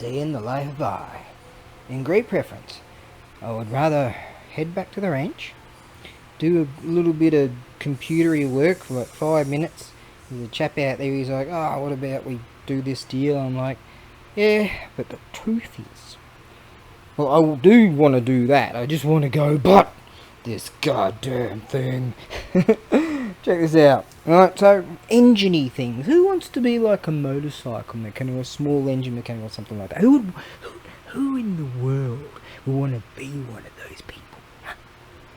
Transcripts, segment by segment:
day in the life by. In great preference, I would rather head back to the ranch, do a little bit of computery work for like 5 minutes. There's a chap out there, he's like, oh, what about we do this deal? I'm like, yeah, but the truth is, well, I do want to do that. I just want to go, but this goddamn thing. Check this out. Alright, so engine-y things. Who wants to be like a motorcycle mechanic or a small engine mechanic or something like that? Who in the world would want to be one of those people? Huh?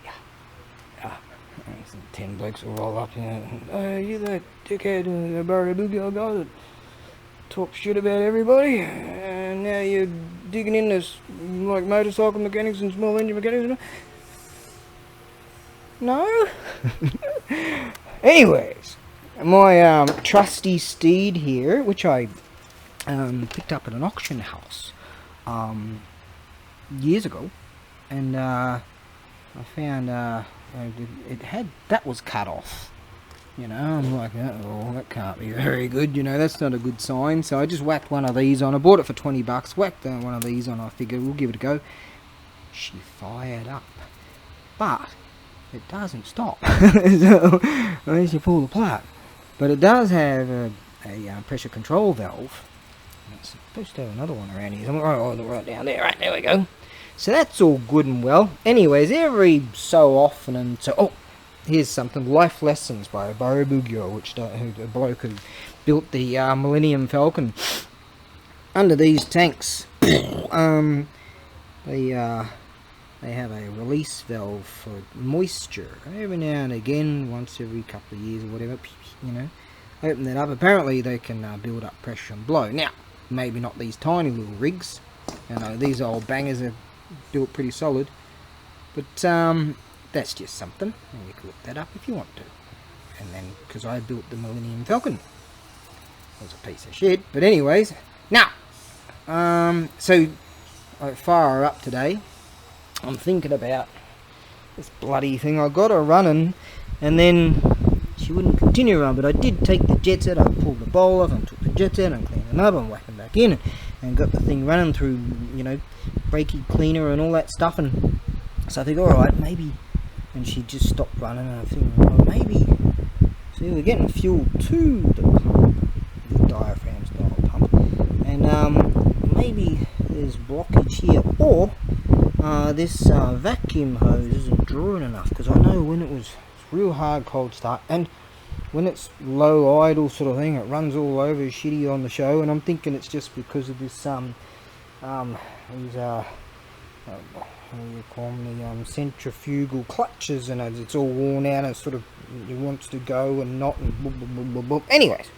Yeah. 10 blokes will roll up and you that dickhead in the ABAREBUGYO guy that talk shit about everybody, and now you're digging in this like motorcycle mechanics and small engine mechanics. No? Anyways, my trusty steed here, which I picked up at an auction house years ago, and I found that was cut off. You know, I'm like, oh, that can't be very good, you know, that's not a good sign. So I just whacked one of these on. I bought it for 20 bucks, whacked one of these on. I figured we'll give it a go. She fired up, but it doesn't stop. So, unless you pull the plug. But it does have a pressure control valve. It's supposed to have another one around here. Oh, right down there. Right, there we go. So that's all good and well. Anyways, every so often and so... Oh, here's something. Life Lessons by ABAREBUGYO, which a bloke who built the Millennium Falcon. Under these tanks, they have a release valve for moisture. Every now and again, once every couple of years or whatever, you know, open that up. Apparently they can build up pressure and blow. Now, maybe not these tiny little rigs. You know, these old bangers are built pretty solid. But that's just something. And you can look that up if you want to. And then, because I built the Millennium Falcon. It was a piece of shit. But anyways, now, so I fire her up today. I'm thinking about this bloody thing. I got her running, and then she wouldn't continue running. But I did take the jets out. I pulled the bowl off and took the jets out and cleaned them up and whacked them back in, and got the thing running through, you know, brakey cleaner and all that stuff. And so I think, all right, maybe. And she just stopped running, and I think, well, maybe. See, we're getting fuel to the pump, the diaphragm style pump, and maybe there's blockage here, or this vacuum hose isn't drawing enough, because I know when it's real hard cold start, and when it's low idle sort of thing, it runs all over shitty on the show, and I'm thinking it's just because of this these what do you call them, the centrifugal clutches, and it's all worn out and sort of it wants to go and not, and blah, blah, blah, blah, blah. Anyways,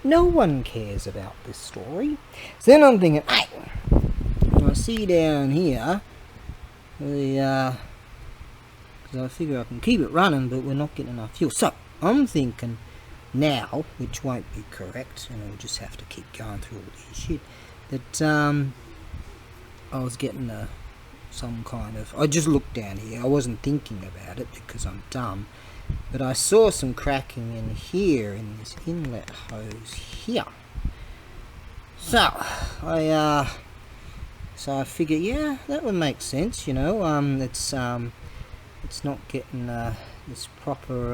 no one cares about this story. So then I'm thinking, hey, I see down here the because I figure I can keep it running, but we're not getting enough fuel. So I'm thinking now, which won't be correct, and we'll just have to keep going through all this shit, that I was getting some kind of... I just looked down here. I wasn't thinking about it because I'm dumb, but I saw some cracking in here in this inlet hose here. So I figure, yeah, that would make sense. You know, it's not getting this proper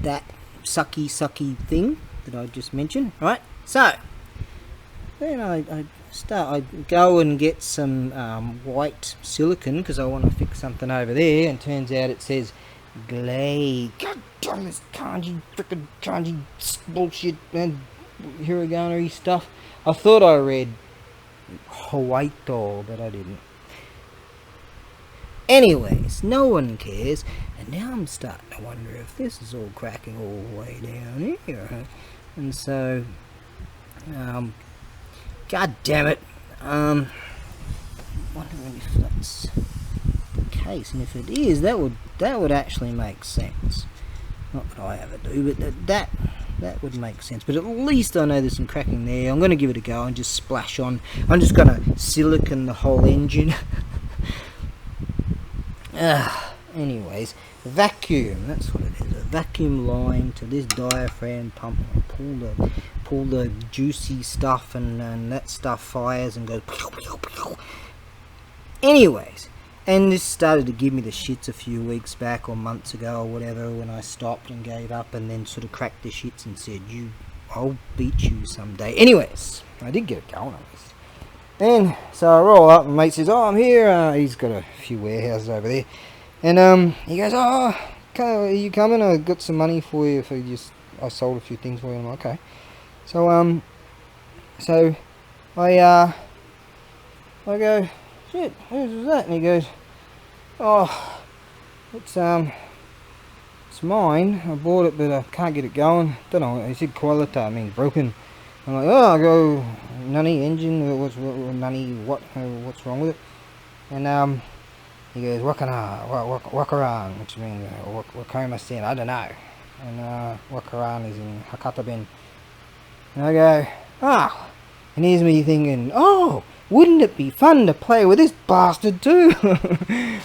that sucky thing that I just mentioned, right? So then I go and get some white silicone because I want to fix something over there, and turns out it says Glade. God damn this frickin' kanji bullshit and hiragana-y stuff. I thought I read Hawaito, but I didn't. Anyways, no one cares, and now I'm starting to wonder if this is all cracking all the way down here. And so, God damn it, wondering if that's the case, and if it is, that would actually make sense. Not that I ever do, but that would make sense. But at least I know there's some cracking there. I'm going to give it a go and just splash on. I'm just going to silicone the whole engine. Anyways, vacuum, that's what it is, a vacuum line to this diaphragm pump. I'll up all the juicy stuff, and that stuff fires and goes. Anyways, and this started to give me the shits a few weeks back or months ago or whatever, when I stopped and gave up and then sort of cracked the shits and said, I'll beat you someday. Anyways, I did get it going at least. And so I roll up and mate says, oh, I'm here. He's got a few warehouses over there. And he goes, oh, are you coming? I got some money for you if I sold a few things for you. I'm like, okay. So I go, shit, who's that? And he goes, oh, it's mine. I bought it, but I can't get it going. Don't know. He said qualita means broken. I'm like, oh, I go, nunny engine. What's wrong with it? And he goes, wakaran, which means wakoma sen. I don't know. And wakaran is in Hakata Ben. And I go, ah. And here's me thinking, oh, wouldn't it be fun to play with this bastard too? God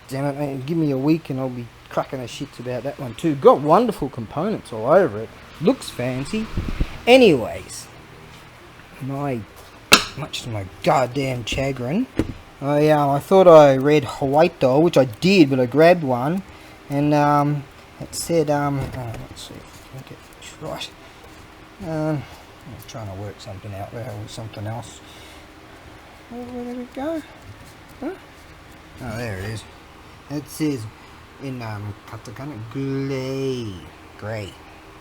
damn it, mate. Give me a week and I'll be cracking the shits about that one too. Got wonderful components all over it. Looks fancy. Anyways, much to my goddamn chagrin, I thought I read Hawaii, which I did, but I grabbed one, and it said, let's see if I can get this right. I'm trying to work something out there or something else. Where did it go? Huh? Oh, there it is. It says in katakana grey.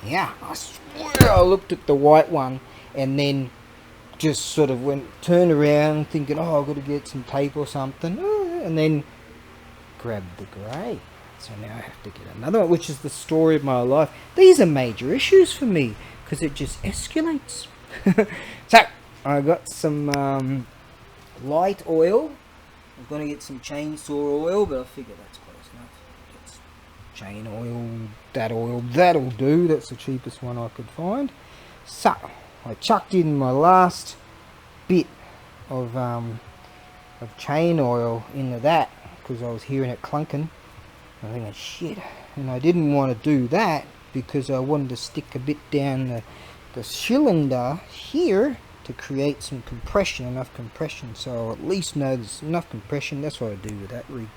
Yeah, I swear I looked at the white one and then just sort of turned around thinking, oh, I've got to get some tape or something, and then grabbed the grey. So now I have to get another one, which is the story of my life. These are major issues for me because it just escalates. So I got some light oil. I'm going to get some chainsaw oil, but I figure that's close enough. It's chain oil, that'll do. That's the cheapest one I could find. So I chucked in my last bit of chain oil into that because I was hearing it clunking. I think, shit, and I didn't want to do that because I wanted to stick a bit down the cylinder here to create some compression, enough compression, so I'll at least know there's enough compression. That's what I do with that rig,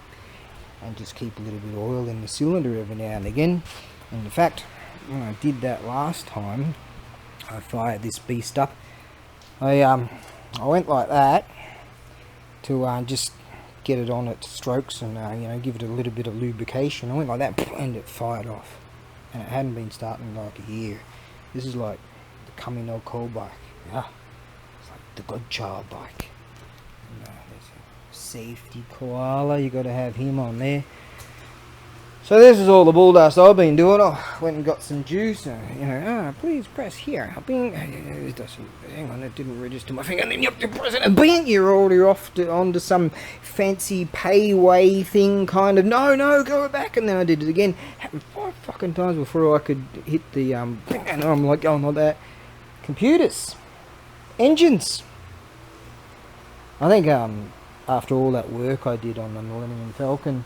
and just keep a little bit of oil in the cylinder every now and again. And in fact, when I did that last time, I fired this beast up. I went like that to just get it on its strokes and give it a little bit of lubrication. I went like that and it fired off, and it hadn't been starting in like a year. This is like the Camino coal bike. Yeah, it's like the Godchild bike. And, there's a safety koala. You got to have him on there. So this is all the bull dust I've been doing. I went and got some juice. Please press here. Bing. It doesn't. Hang on, it didn't register my finger. And then you have to press it. And bing, you're already off onto some fancy payway thing, kind of. No, go back. And then I did it again. Happened 5 fucking times before I could hit the and I'm like going like that. Computers, engines. I think after all that work I did on the Millennium Falcon,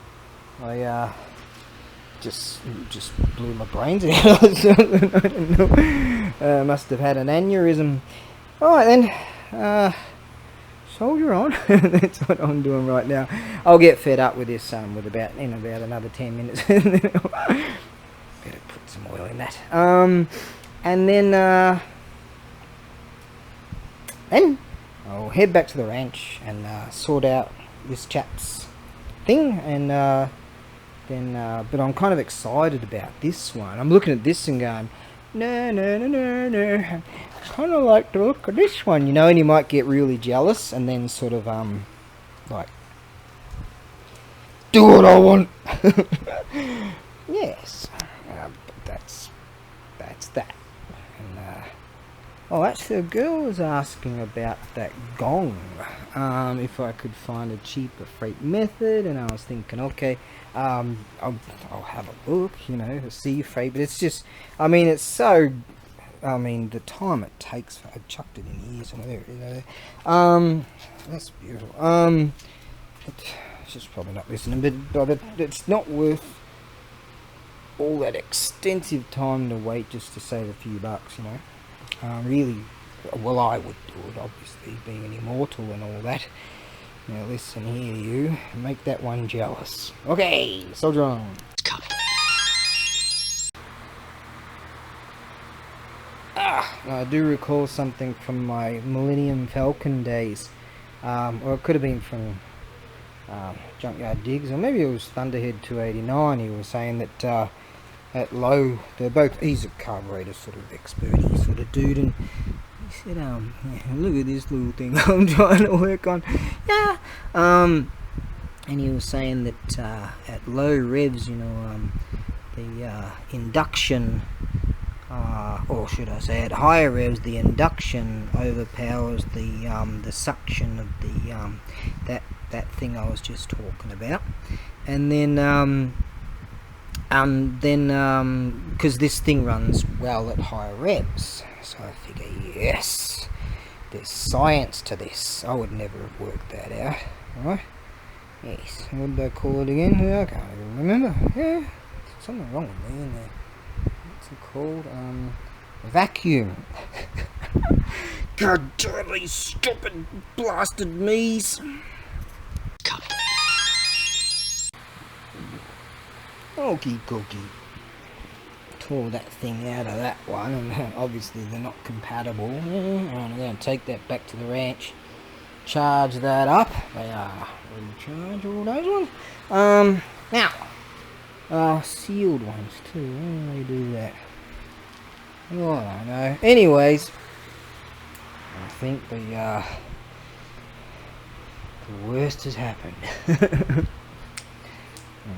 I just blew my brains out or something. I don't know. Must have had an aneurysm. Alright then, soldier on. That's what I'm doing right now. I'll get fed up with this in about another 10 minutes. Better put some oil in that. And then I'll head back to the ranch and sort out this chap's thing, and but I'm kind of excited about this one. I'm looking at this and going, no. I kind of like the look of this one, and you might get really jealous and then sort of like do what I want. Yes, but that's that. And actually, a girl was asking about that gong. If I could find a cheaper freight method, and I was thinking, okay, I'll have a look, see freight, but it's just, it's so, the time it takes. I chucked it in here somewhere. That's beautiful. It's just probably not listening, but it's not worth all that extensive time to wait just to save a few bucks, Really, well, I would do it, obviously, being an immortal and all that. Now listen here, you. Make that one jealous. Okay, soldier on. I do recall something from my Millennium Falcon days. Or it could have been from Junkyard Digs, or maybe it was Thunderhead 289. He was saying that at low, they're both, he's a carburetor sort of experty sort of dude, and he said, yeah, look at this little thing I'm trying to work on. Yeah. And he was saying that at low revs, you know, the induction, or should I say at higher revs, the induction overpowers the suction of the that thing I was just talking about. And then because this thing runs well at higher revs, so I figure, yes, there's science to this. I would never have worked that out, right? Yes, what did I call it again? I can't even remember. Yeah, something wrong with me in there. What's it called? Vacuum. God damn these stupid blasted me's. Okie dokie. Tore that thing out of that one, and obviously they're not compatible. I'm going to take that back to the ranch, charge that up. They are recharge all those ones. Now, sealed ones too. How do they do that? Oh, I don't know. Anyways, I think the worst has happened.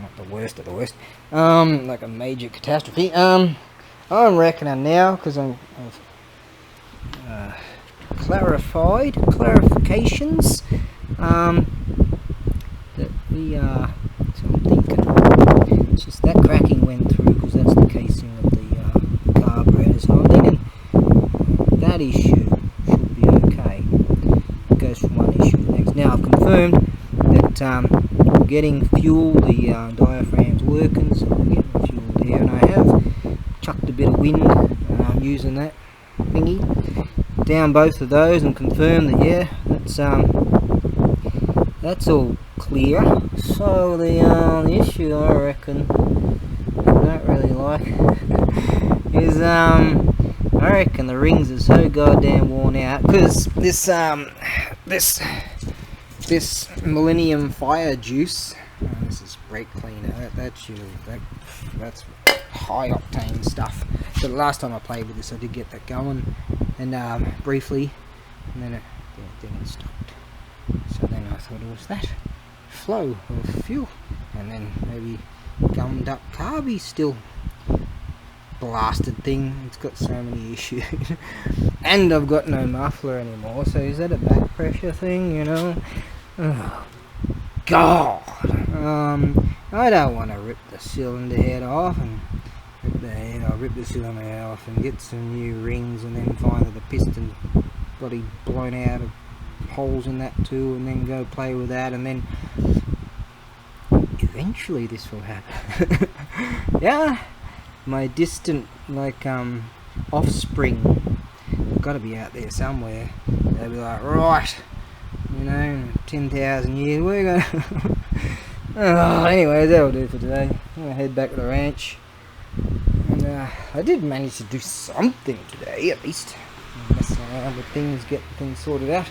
Not the worst of the worst. Like a major catastrophe. I'm reckoning now, because I've clarifications, that we so I'm thinking, it's just that cracking went through, because that's the casing of the carburetor, so I'm thinking that issue should be okay. It goes from one issue to the next. Now I've confirmed that getting fuel, the diaphragm's working, so I'm getting fuel there, and I have chucked a bit of wind using that thingy down both of those, and confirmed that, yeah, that's all clear. So the issue, I reckon, I don't really like is I reckon the rings are so goddamn worn out, because this Millennium Fire Juice, this is brake cleaner, that's high octane stuff. So the last time I played with this, I did get that going, and briefly, and then it stopped. So then I thought it was that flow of fuel, and then maybe gummed up carby still. Blasted thing, it's got so many issues. And I've got no muffler anymore, so is that a back pressure thing, you know? Oh, God! I don't want to rip the cylinder head off and rip the cylinder head off and get some new rings, and then find that the piston's bloody blown out of holes in that too, and then go play with that, and then eventually this will happen. Yeah, my distant offspring got to be out there somewhere. They'll be like, right, you know, 10,000 years we're gonna oh, anyways, that'll do for today. I'm gonna head back to the ranch, and I did manage to do something today, at least. Messing around with things, getting things sorted out.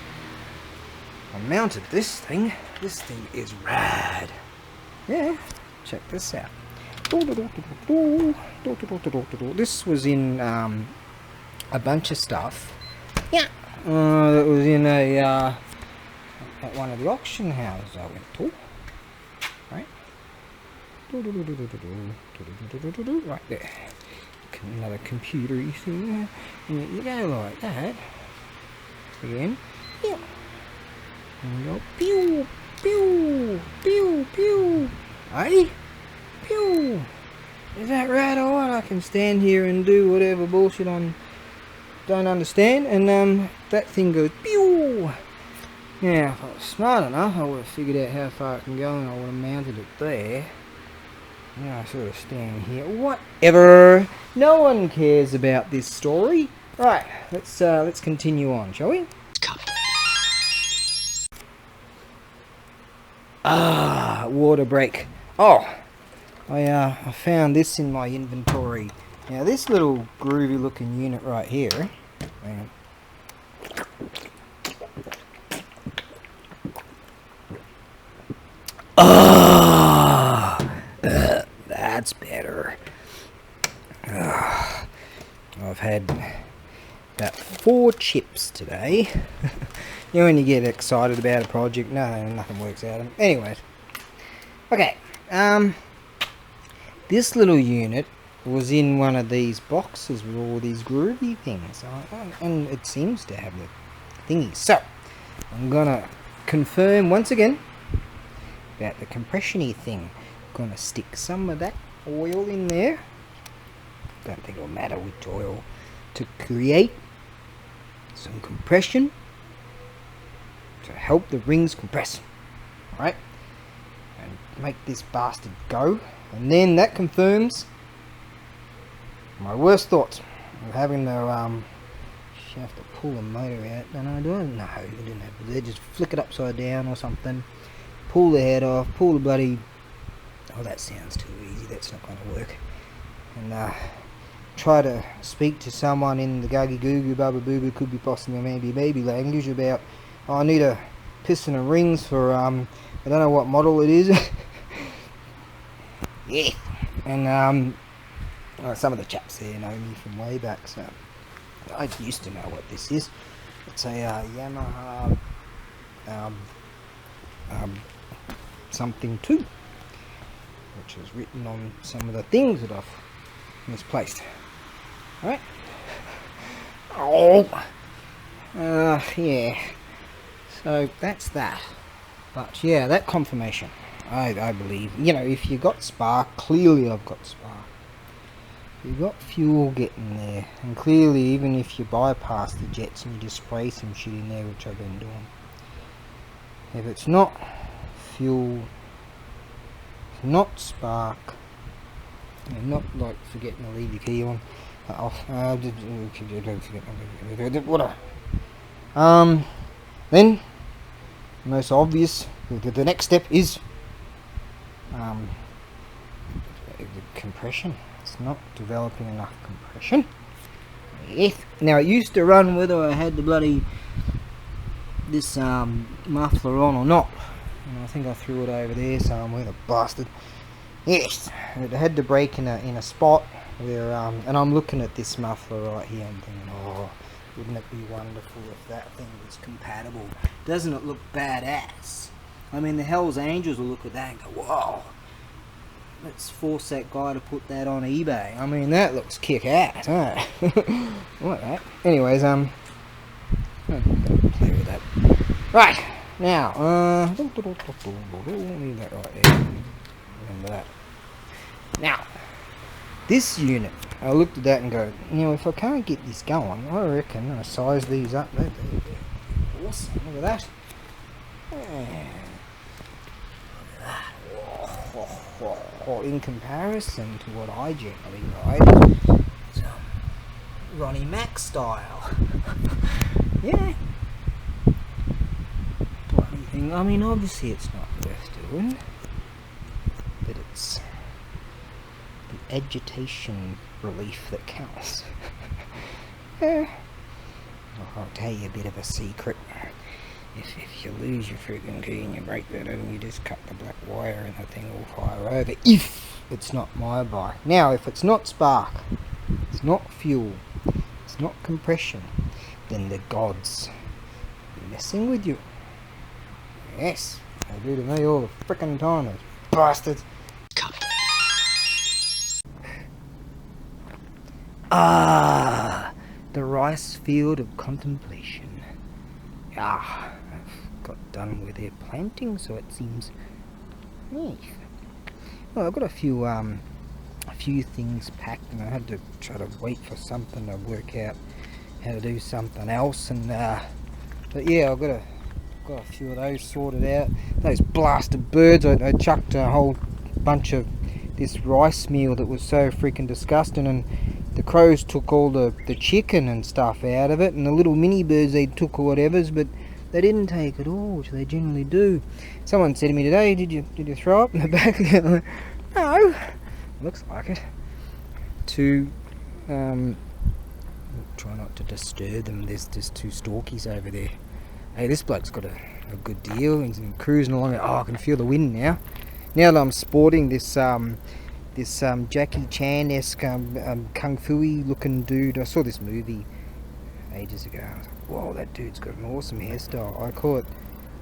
I mounted this thing. This thing is rad. Yeah, check this out. This was in a bunch of stuff. Yeah, that was in a at one of the auction houses I went to. Right, right there. Another computery thing. And you go like that. Again. Yeah. And you go pew, pew, pew, pew. Hey? Pew. Is that right or what? I can stand here and do whatever bullshit I don't understand, and that thing goes pew. Now, if I was smart enough, I would have figured out how far it can go, and I would have mounted it there. Now I sort of stand here. Whatever. No one cares about this story. Right, let's continue on, shall we? Ah, water break. Oh, I found this in my inventory. Now this little groovy looking unit right here. Hang on. That's better. I've had about 4 chips today. You know when you get excited about a project, nothing works out. Anyways, okay. This little unit was in one of these boxes with all these groovy things, and it seems to have the thingy. So I'm gonna confirm once again about the compression-y thing. I'm gonna stick some of that oil in there. Don't think it'll matter which oil, to create some compression to help the rings compress. Alright, and make this bastard go, and then that confirms my worst thoughts of having to have to pull the motor out. And I don't know, you didn't have to. Just flick it upside down or something, pull the head off, pull the bloody, oh that sounds too easy, that's not going to work, and try to speak to someone in the guggy goo goo bubba boo boo could be possibly maybe baby language about, oh, I need a piston and rings for I don't know what model it is. Yeah, and some of the chaps there know me from way back, so I used to know what this is. It's a Yamaha something 2, which is written on some of the things that I've misplaced. Alright. Oh. Yeah. So that's that. But yeah, that confirmation. I believe, you know, if you got spark, clearly I've got spark. You've got fuel getting there, and clearly even if you bypass the jets and you just spray some shit in there, which I've been doing, if it's not fuel, it's not spark, and not like forgetting to leave your key on, whatever. Then most obvious, the next step is the compression. It's not developing enough compression. Yes. Now it used to run whether I had the bloody this muffler on or not. And I think I threw it over there somewhere, the bastard. Yes, it had to break in a spot where and I'm looking at this muffler right here and thinking, oh, wouldn't it be wonderful if that thing was compatible? Doesn't it look badass? I mean, the Hell's Angels will look at that and go, whoa, let's force that guy to put that on eBay. I mean, that looks kick-ass, huh? Like that. Anyways, don't play with that. Right, now, leave that right there. Remember that. Now, this unit, I looked at that and go, you know, if I can't get this going, I reckon I size these up. They're awesome. Look at that. Yeah. In comparison to what I generally ride, it's Ronnie Mac style. Yeah. Bloody thing. I mean, obviously it's not worth doing, but it's the agitation relief that counts. Yeah. I'll tell you a bit of a secret. If you lose your friggin' key and you break that and you just cut the black wire and the thing will fire over, if it's not my bike. Now, if it's not spark, it's not fuel, it's not compression, then the gods are messing with you. Yes, they do to me all the frickin' time, those bastards. Ah, the rice field of contemplation. Ah, I've got done with their planting, so it seems. Well, I've got a few things packed, and I had to try to wait for something to work out how to do something else. And but yeah, I've got a few of those sorted out. Those blasted birds! I chucked a whole bunch of this rice meal that was so freaking disgusting, and the crows took all the chicken and stuff out of it, and the little mini birds they took or whatever's, but they didn't take it all, which they generally do. Someone said to me today, did you throw up in the back? Like, no, looks like it. Try not to disturb them. There's just 2 storkies over there. Hey, this bloke's got a good deal. He's cruising along. Oh, I can feel the wind now. Now that I'm sporting this Jackie Chan-esque kung fu-y looking dude. I saw this movie ages ago. I was like, whoa, that dude's got an awesome hairstyle. I call it,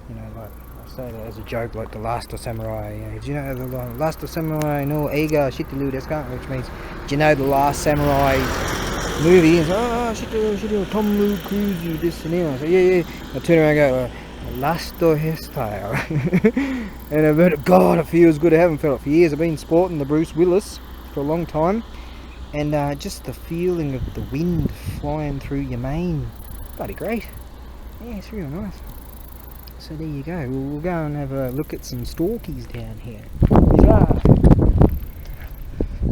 like, I say that as a joke, like the Last of Samurai. Do you know the Last of Samurai no eiga shitelu desu ka? Which means, do you know the Last Samurai movie? It's shitelu Tom Cruise, this and that. I was like, yeah. I turn around and go, Last hairstyle. And I've heard, God, it feels good. I haven't felt it for years. I've been sporting the Bruce Willis for a long time. And just the feeling of the wind flying through your mane. Bloody great. Yeah, it's really nice. So there you go. We'll go and have a look at some storkies down here.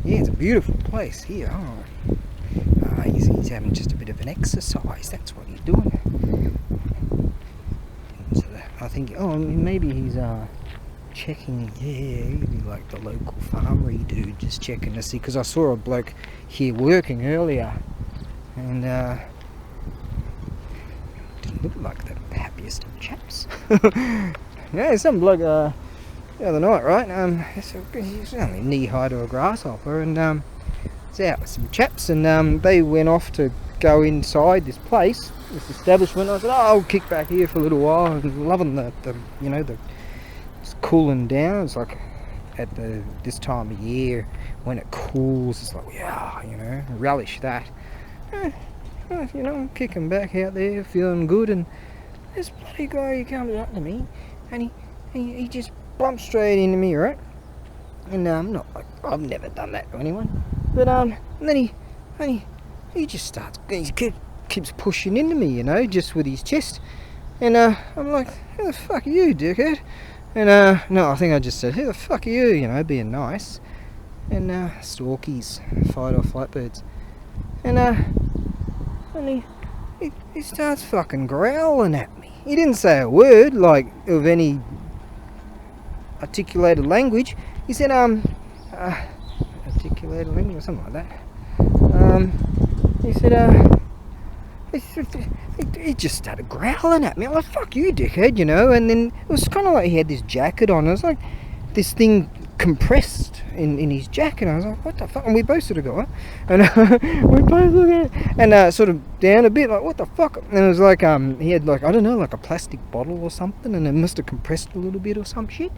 Yeah, it's a beautiful place here. He's having just a bit of an exercise. That's what he's doing. So I think, maybe he's checking. Yeah, he'd be like the local farmery dude, just checking to see. Because I saw a bloke here working earlier, and didn't look like the happiest of chaps. Yeah, some bloke the other night, right? He's only knee high to a grasshopper, and it's out with some chaps, and they went off to go inside this place, this establishment. I said, I'll kick back here for a little while. I'm loving the it's cooling down. It's like at this time of year when it cools, it's like, yeah, relish that. I'm kicking back out there, feeling good, and this bloody guy, he comes up to me, and he just bumps straight into me, right? And not like I've never done that to anyone, but and then he just starts, he keeps pushing into me, just with his chest, and I'm like, who the fuck are you, dickhead? And no, I think I just said, who the fuck are you, being nice. And storkies, fight or flight birds, and he starts fucking growling at me. He didn't say a word, like, of any articulated language. He said, articulated language or something like that. He said, he just started growling at me. I'm like, fuck you, dickhead, and then it was kind of like he had this jacket on. It was like this thing compressed in his jacket. I was like, what the fuck? And we both sort of go, what? And we both look at it, and sort of down a bit, like, what the fuck? And it was like, he had, like, I don't know, like a plastic bottle or something, and it must have compressed a little bit or some shit.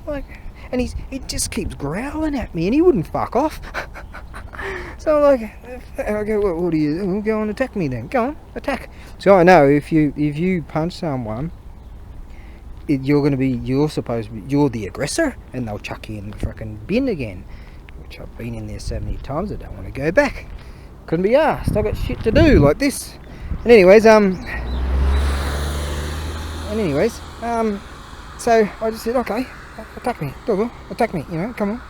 Like, and he just keeps growling at me, and he wouldn't fuck off. So I'm like, okay, what do you do? Well, go and attack me then. Go on, attack. So I know if you punch someone, you're the aggressor, and they'll chuck you in the fucking bin again. Which I've been in there so many times, I don't want to go back. Couldn't be asked. I got shit to do like this. And anyways, so I just said, okay, attack me, doggo, attack me, come on.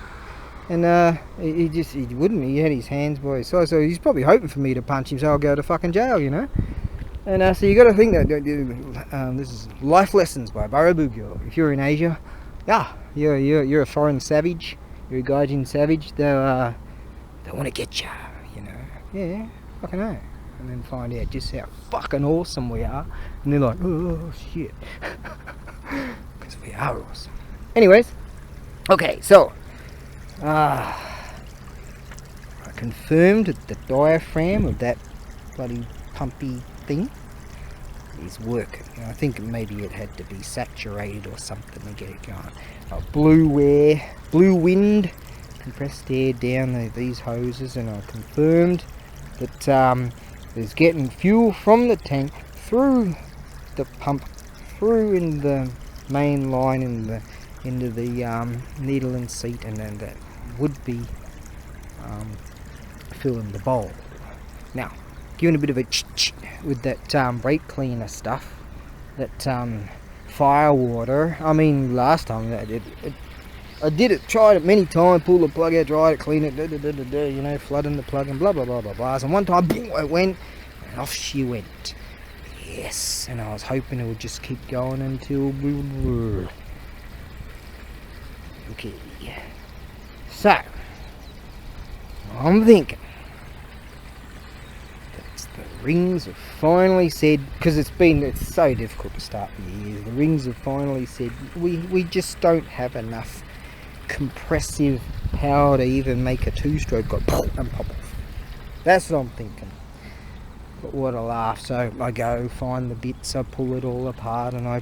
And he wouldn't. He had his hands by his side, so he's probably hoping for me to punch him, so I'll go to fucking jail, And so you got to think that this is Life Lessons by ABAREBUGYO. If you're in Asia, you're a foreign savage, you're a gaijin savage. They want to get you, Yeah, fucking know. And then find out just how fucking awesome we are, and they're like, oh shit, because we are awesome. Anyways, okay, so. I confirmed that the diaphragm of that bloody pumpy thing is working. I think maybe it had to be saturated or something to get it going. Blue wind, compressed air down these hoses, and I confirmed that there's getting fuel from the tank through the pump, through in the main line into the needle and seat, and then that would be filling the bowl. Now, giving a bit of a with that brake cleaner stuff, that fire water. I mean, last time I did it, tried it many times, pulled the plug out, dried it, cleaned it, you know, flooding the plug and blah blah blah blah blah. And one time, boom, it went, and off she went. Yes, and I was hoping it would just keep going until... Okay, so, I'm thinking that the rings have finally said, because it's so difficult to start the year, the rings have finally said, we just don't have enough compressive power to even make a two-stroke go and pop off. That's what I'm thinking. But what a laugh. So I go find the bits, I pull it all apart, and I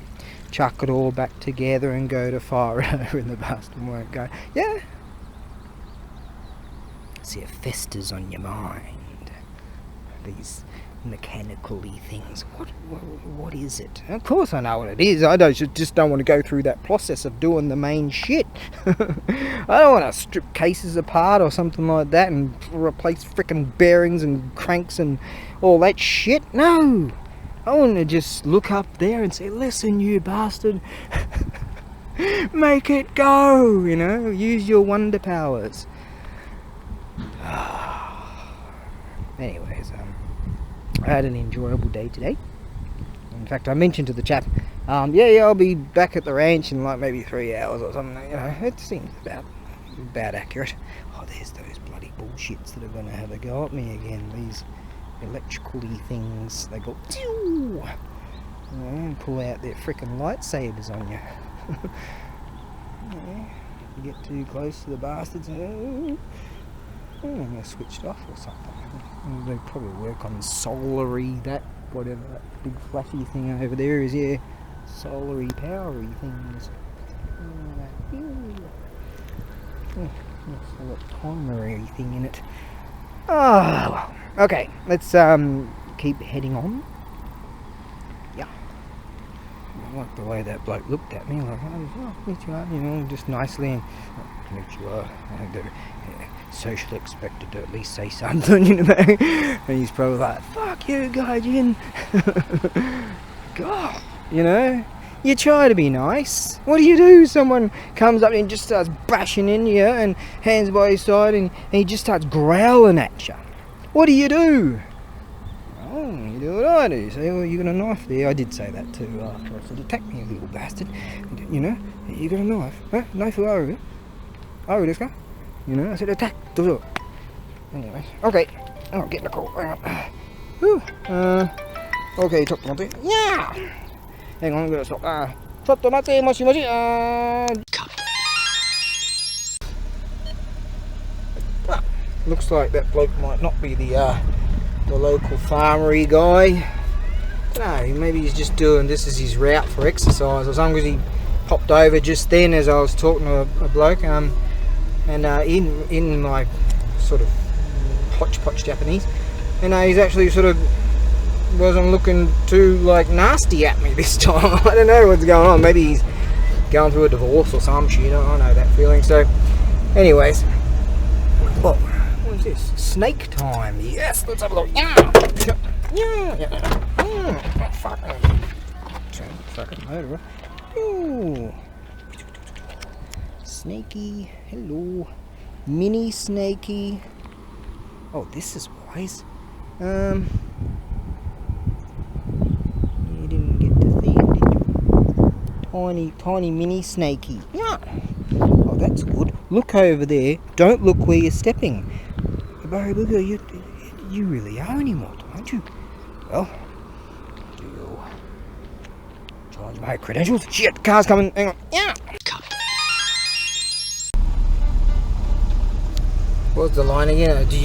chuck it all back together and go to fire it over, and the bastard won't go. Yeah. See, it festers on your mind. These mechanical-y things. What is it? Of course I know what it is. I just don't want to go through that process of doing the main shit. I don't want to strip cases apart or something like that and replace frickin' bearings and cranks and all that shit. No! I want to just look up there and say, listen, you bastard. Make it go, you know? Use your wonder powers. Anyways, I had an enjoyable day today. In fact, I mentioned to the chap, yeah, I'll be back at the ranch in like maybe 3 hours or something. You know, it seems about accurate. Oh, there's those bloody bullshits that are going to have a go at me again. These electrical-y things. They go, you know, and pull out their frickin' lightsabers on you. Yeah, you get too close to the bastards. They're switched off or something. They probably work on solary, that whatever that big flashy thing over there is. Yeah, solary powery things. That's a timery thing in it. Oh, well. Okay, let's keep heading on. Yeah, I like the way that bloke looked at me, like, oh, konnichiwa, you know, just nicely, and konnichiwa. Socially expected to at least say something, you know. And he's probably like, fuck you, Gaijin. God, you know. You try to be nice. What do? Someone comes up and just starts bashing in you and hands by his side and he just starts growling at you. What do? Oh, you do what I do. Say, well, you got a knife there. I did say that too after I said, attack me, you little bastard. You know, you got a knife. Huh? Knife for Aru? Aru desu ka? You know, I said attack. Anyway, okay. Oh, get in the call. Whew. Okay, chop mate. Yeah! Hang on, I'm gonna stop. Chotto mate, moshi moshi. Looks like that bloke might not be the local farmery guy. I don't know, maybe he's just doing this as his route for exercise or something, because he popped over just then as I was talking to a bloke. And in my sort of hodgepodge Japanese, and he's actually sort of wasn't looking too like nasty at me this time. I don't know what's going on. Maybe he's going through a divorce or some shit. I know that feeling. So, anyways, well, what is this? Snake time. Yes, let's have a look. Yeah. Oh, fuck. Fucking murderer. Ooh. Snakey, hello. Mini snakey. Oh, this is wise. You didn't get to see it, did you? Tiny mini snakey. Yeah. Oh, that's good. Look over there. Don't look where you're stepping. ABAREBUGYO, you really are an immortal, aren't you? Well, do you charge my credentials? Shit, car's coming. Hang on. Yeah. What's the line again? Do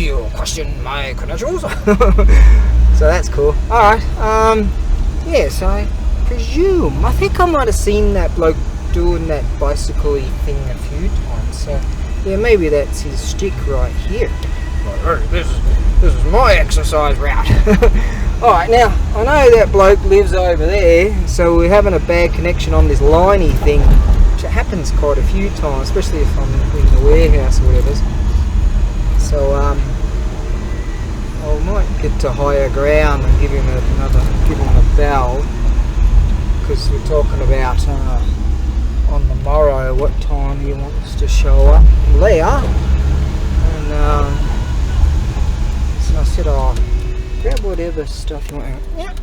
you question my credentials? So that's cool. Alright, yes, I presume. I think I might have seen that bloke doing that bicycle-y thing a few times. So, yeah, maybe that's his stick right here. Like, hey, this is my exercise route. Alright, now, I know that bloke lives over there, so we're having a bad connection on this liney thing. Which happens quite a few times, especially if I'm in the warehouse or whatever. So I might get to higher ground and give him a bell, because we're talking about on the morrow what time he wants to show up. Leah. And so I said, oh, grab whatever stuff you want. Yeah.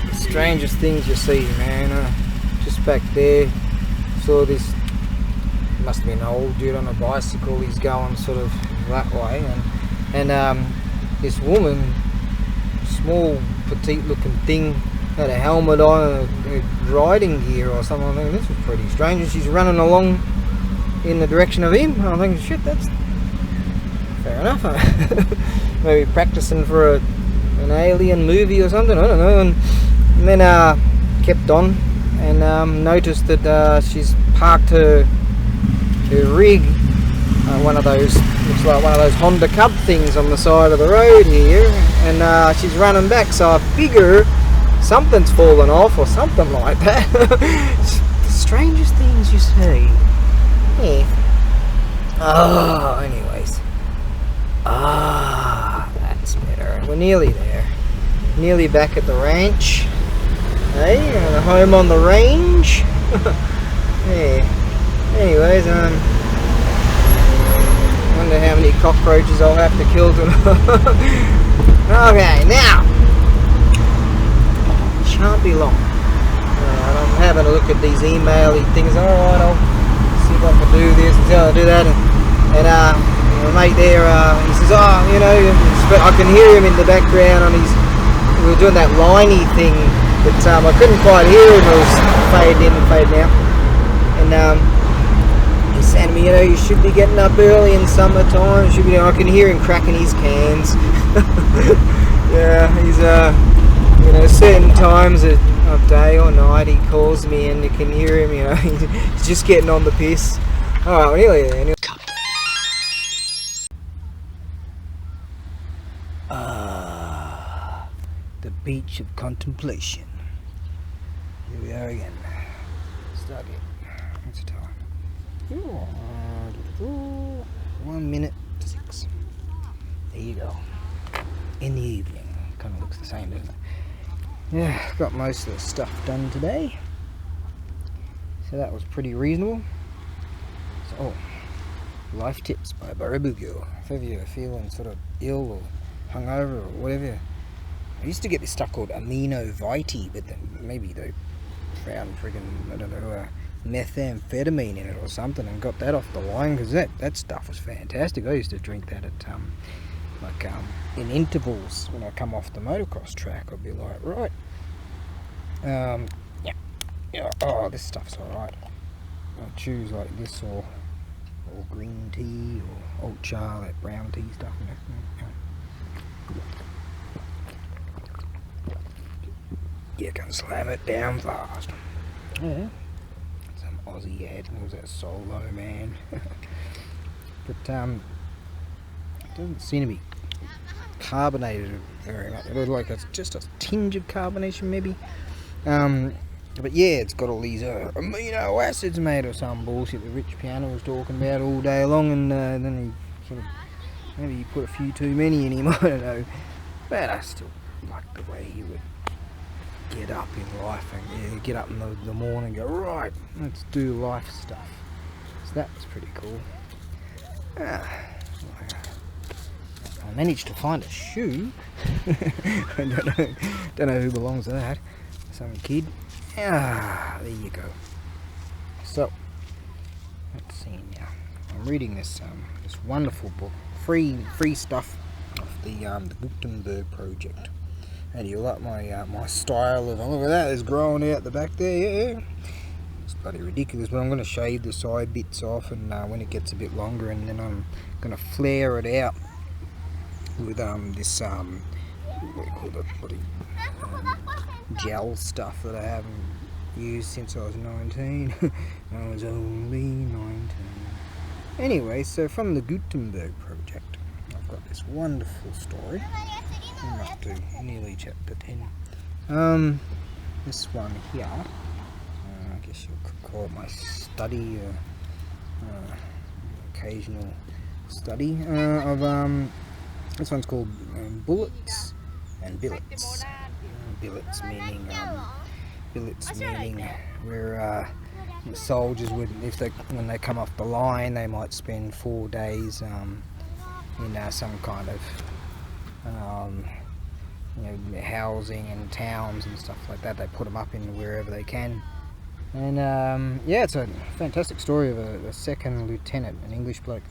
The strangest things you see, man. Just back there, saw this, must have been an old dude on a bicycle. He's going sort of that way, and this woman, small, petite-looking thing, had a helmet on and riding gear or something. I think this was pretty strange. And she's running along in the direction of him. I think, shit, that's fair enough. Maybe practicing for an alien movie or something. I don't know. And then kept on and noticed that she's parked her rig, one of those, looks like one of those Honda Cub things on the side of the road here, and she's running back, so I figure something's fallen off or something like that. The strangest things you see. Yeah. Oh, anyways. That's better. We're nearly there. Nearly back at the ranch. Hey, home on the range. Yeah. Anyways, wonder how many cockroaches I'll have to kill tonight. Okay, now. Shan't be long. I'm having a look at these email-y things. Alright, I'll see if I can do this and I'll do that. And my mate there, he says, oh, you know, I can hear him in the background, and we were doing that liney thing, but I couldn't quite hear him. It was fading in and fading out. And he said to me, you know, you should be getting up early in summertime. Should be. I can hear him cracking his cans. Yeah, he's you know, certain times of day or night he calls me and you can hear him. You know, he's just getting on the piss. All right, well, nearly there. The beach of contemplation. Here we are again. Start it. What's the time? 1:06. There you go. In the evening. Kind of looks the same, doesn't it? Yeah, got most of the stuff done today. So that was pretty reasonable. So, life tips by ABAREBUGYO. If ever you're feeling sort of ill or hungover or whatever. I used to get this stuff called amino vitae, but then maybe they found friggin', I don't know, methamphetamine in it or something, and got that off the line, because that stuff was fantastic. I used to drink that at in intervals when I come off the motocross track. I'd be like, right, yeah, oh, this stuff's alright. I'll choose like this or green tea or oat charlotte, brown tea stuff, you know. You can slam it down fast. Yeah. Some Aussie ad. What was that? Solo, man. But it doesn't seem to be carbonated very much. It looks like it's just a tinge of carbonation, maybe. But yeah, it's got all these amino acids made or some bullshit that Rich Piano was talking about all day long, and then he sort of, maybe he put a few too many in him. I don't know. But I still like the way he would get up in life and get up in the morning and go, right, let's do life stuff. So that was pretty cool. I managed to find a shoe. I don't know who belongs to that. Some kid. There you go. So let's see now. I'm reading this wonderful book, free stuff of the Gutenberg project. And you like my style of, look at that, it's growing out the back there, yeah. It's bloody ridiculous, but I'm going to shave the side bits off, and when it gets a bit longer, and then I'm going to flare it out with this, what do you call it, bloody gel stuff that I haven't used since I was 19. I was only 19. Anyway, so from the Gutenberg project, I've got this wonderful story. I'm up to nearly chapter 10. This one here, I guess you could call it my study, occasional study of, this one's called Bullets and billets. Billets meaning where soldiers would, when they come off the line, they might spend 4 days in some kind of housing and towns and stuff like that. They put them up in wherever they can. And yeah, it's a fantastic story of a second lieutenant, an English bloke,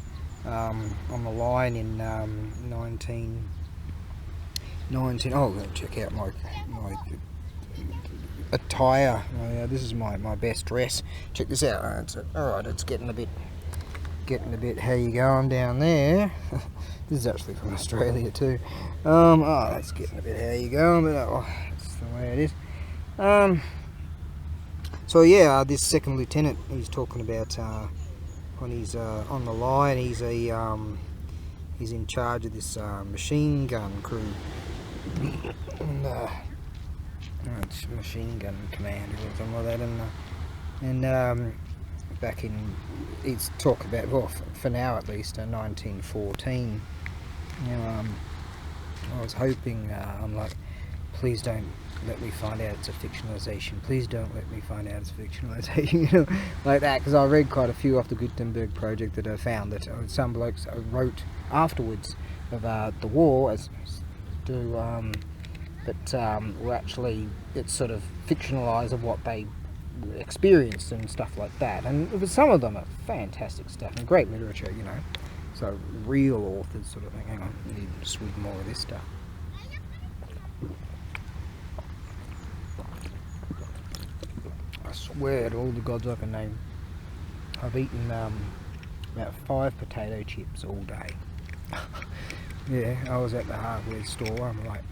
on the line in 19. Oh, check out my attire. This is my best dress. Check this out. Alright, it's getting a bit. How you going down there? This is actually from Australia too. That's getting a bit how you going, but that's the way it is. So yeah, this second lieutenant he's talking about when he's on the line, he's in charge of this machine gun crew, and it's machine gun commander or something like that, and back in, it's talk about, well, for now at least, 1914. I was hoping, I'm like, please don't let me find out it's a fictionalization. Please don't let me find out it's a fictionalization, like that, because I read quite a few off the Gutenberg project that I found that some blokes wrote afterwards of the war but were actually, it's sort of fictionalized of what they experienced and stuff like that, and some of them are fantastic stuff and great literature, so real authors sort of thing. Hang on, I need to swig more of this stuff. I swear to all the gods I can name, I've eaten about 5 potato chips all day. Yeah, I was at the hardware store, I'm like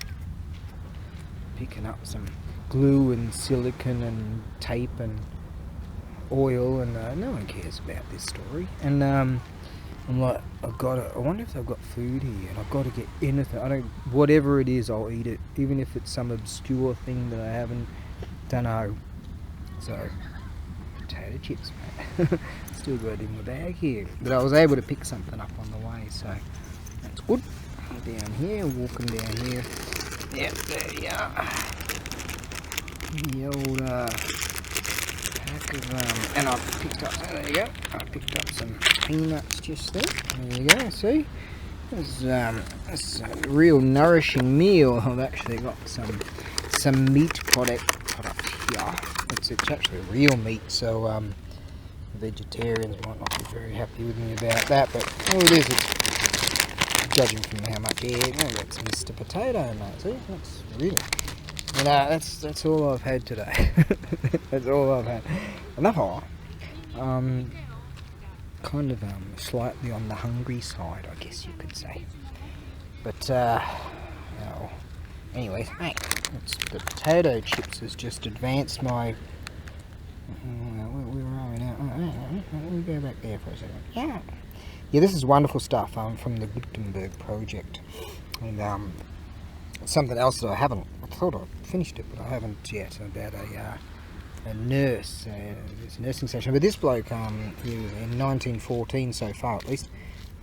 picking up some glue and silicone and tape and oil, and no one cares about this story. And I'm like, I wonder if they've got food here, and I've got to get anything. Whatever it is, I'll eat it, even if it's some obscure thing that I don't know. So, potato chips, mate. Still got it in my bag here, but I was able to pick something up on the way, so that's good. Down here, walking down here. Yep, there you are. The old pack of, and I picked up, there you go, I picked up some peanuts just there. There you go, see? This is a real nourishing meal. I've actually got some meat product here. It's actually real meat, so vegetarians might not be very happy with me about that, but all it is, it's judging from how much air. Oh, that's Mr. Potato, mate. See, that's really. And that's all I've had today. That's all I've had. Enough. Kind of slightly on the hungry side, I guess you could say. But anyways, hey, the potato chips has just advanced my. Where are we now? Let me go back there for a second. Yeah, this is wonderful stuff from the Gutenberg project, and something else that I thought I finished it, but I haven't yet, about a nurse, this nursing session. But this bloke, he was in 1914 so far at least,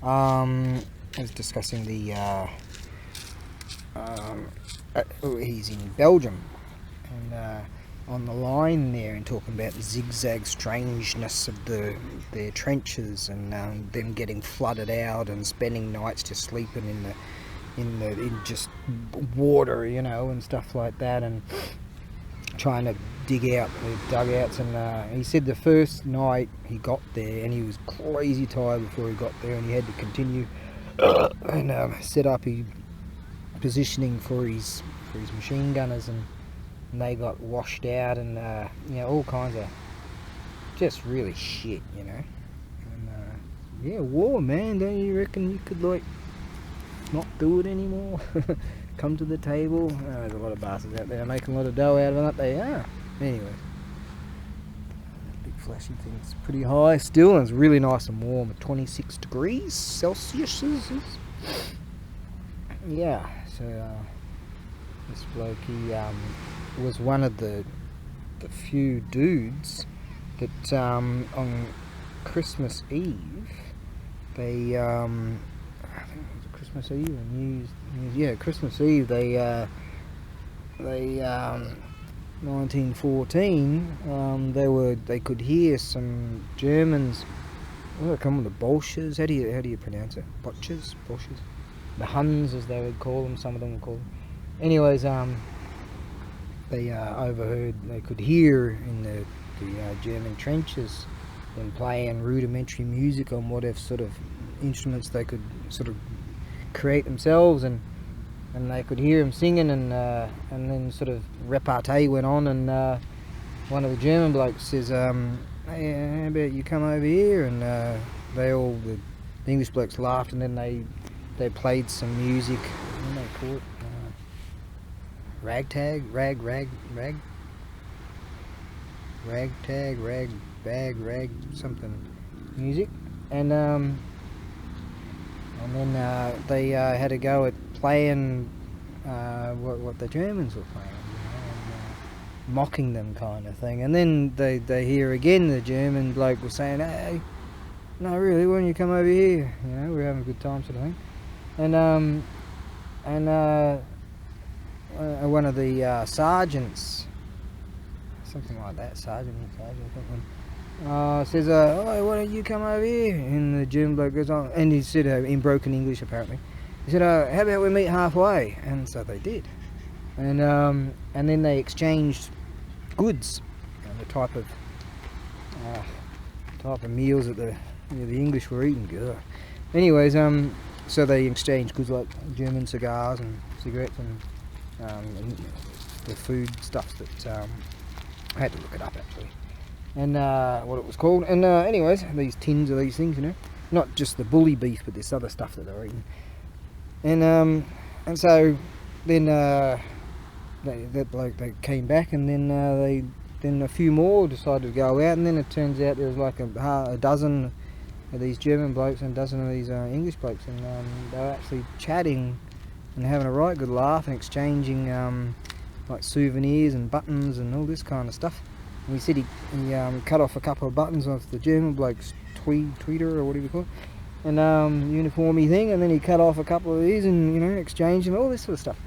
was discussing he's in Belgium, and on the line there, and talking about the zigzag strangeness of their trenches, and them getting flooded out and spending nights just sleeping in just water, and stuff like that, and trying to dig out the dugouts. And he said the first night he got there, and he was crazy tired before he got there, and he had to continue and set up his positioning for his machine gunners, and they got washed out, and all kinds of just really shit, and yeah, war, man. Don't you reckon you could not do it anymore? Come to the table. There's a lot of bastards out there making a lot of dough out of it, aren't they? Yeah. Anyway, that big flashy thing's pretty high still, and it's really nice and warm at 26 degrees Celsius. Yeah. So this bloke, he was one of the few dudes that on Christmas Eve, they I think it was Christmas Eve or Christmas Eve, they they 1914, they could hear some Germans. What do they call them? The Bolsches? How do you pronounce it? Bolsches? The Huns, as they would call them. Some of them would call them. Anyways, they overheard. They could hear in the German trenches them playing rudimentary music on whatever sort of instruments they could sort of create themselves, and they could hear them singing, and then sort of repartee went on, and one of the German blokes says, "Hey, how about you come over here?" And the English blokes laughed, and then they played some music. What do they call it? Ragtag, something music, and then they had a go at playing what the Germans were playing, and, mocking them, kind of thing. And then they hear again the German bloke was saying, "Hey, no, really, why don't you come over here? You know, we're having a good time," sort of thing. And one of the sergeants, something like that, sergeant something, says, "Oh, why don't you come over here?" And the German bloke goes on, and he said, in broken English apparently, he said, "How about we meet halfway?" And so they did, and then they exchanged goods, the type of meals that the English were eating. God. Anyways, so they exchanged goods like German cigars and cigarettes and the food stuff that I had to look it up actually, and what it was called. And anyways, these tins of these things, not just the bully beef, but this other stuff that they were eating. And so then that bloke, they came back, and then then a few more decided to go out, and then it turns out there was like a dozen of these German blokes and a dozen of these English blokes, and they were actually chatting and having a right good laugh and exchanging like souvenirs and buttons and all this kind of stuff. And he said he cut off a couple of buttons off the German bloke's tweeter or whatever you call it, and uniformy thing, and then he cut off a couple of these and exchanged and all this sort of stuff.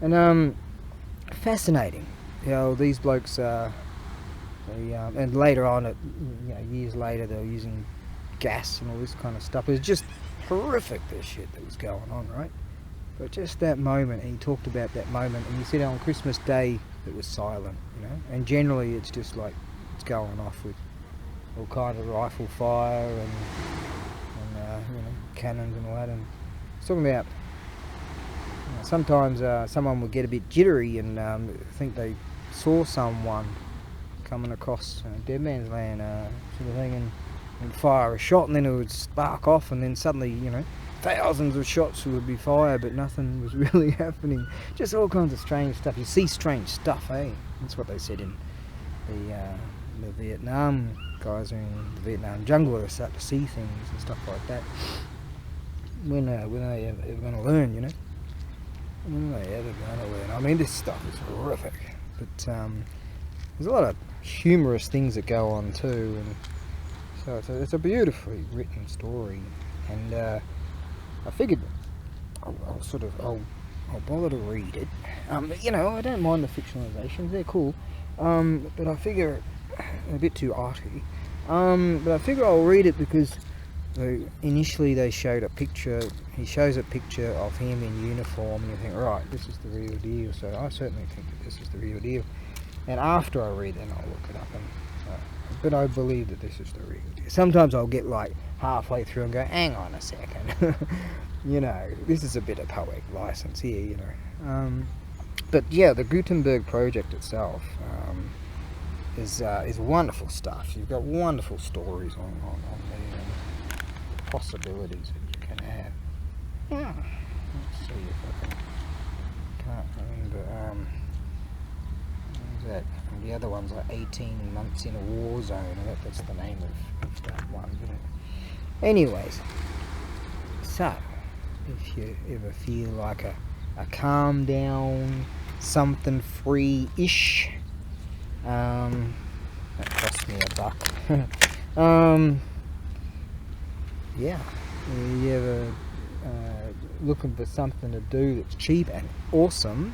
And fascinating, these blokes and later on, years later, they were using gas and all this kind of stuff. It was just horrific, the shit that was going on, right? But just that moment, and he talked about that moment, and he said on Christmas Day it was silent, and generally it's just like it's going off with all kind of rifle fire and cannons and all that. And it's talking about sometimes someone would get a bit jittery and think they saw someone coming across dead man's land, sort of thing, and fire a shot, and then it would spark off, and then suddenly thousands of shots would be fired, but nothing was really happening. Just all kinds of strange stuff. You see strange stuff, eh? That's what they said in the Vietnam guys are in the Vietnam jungle. They start to see things and stuff like that. When are they ever going to learn? When are they ever going to learn? I mean, this stuff is horrific, but there's a lot of humorous things that go on too, and so it's a beautifully written story. And I figured I'll bother to read it. I don't mind the fictionalizations; they're cool. But I figure a bit too arty. But I figure I'll read it because initially they showed a picture. He shows a picture of him in uniform, and you think, right, this is the real deal. So I certainly think that this is the real deal. And after I read, then I'll look it up. But I believe that this is the real deal. Sometimes I'll get like halfway through and go, hang on a second. This is a bit of poetic license here, But yeah, the Gutenberg project itself is wonderful stuff. You've got wonderful stories on the possibilities that you can have. Yeah. Let's see if I can't remember. What was that? And the other one's like 18 months in a war zone, and that's the name of that one, isn't it? Anyways, so if you ever feel like a calm down, something free-ish, that cost me $1. Yeah, you ever looking for something to do that's cheap and awesome,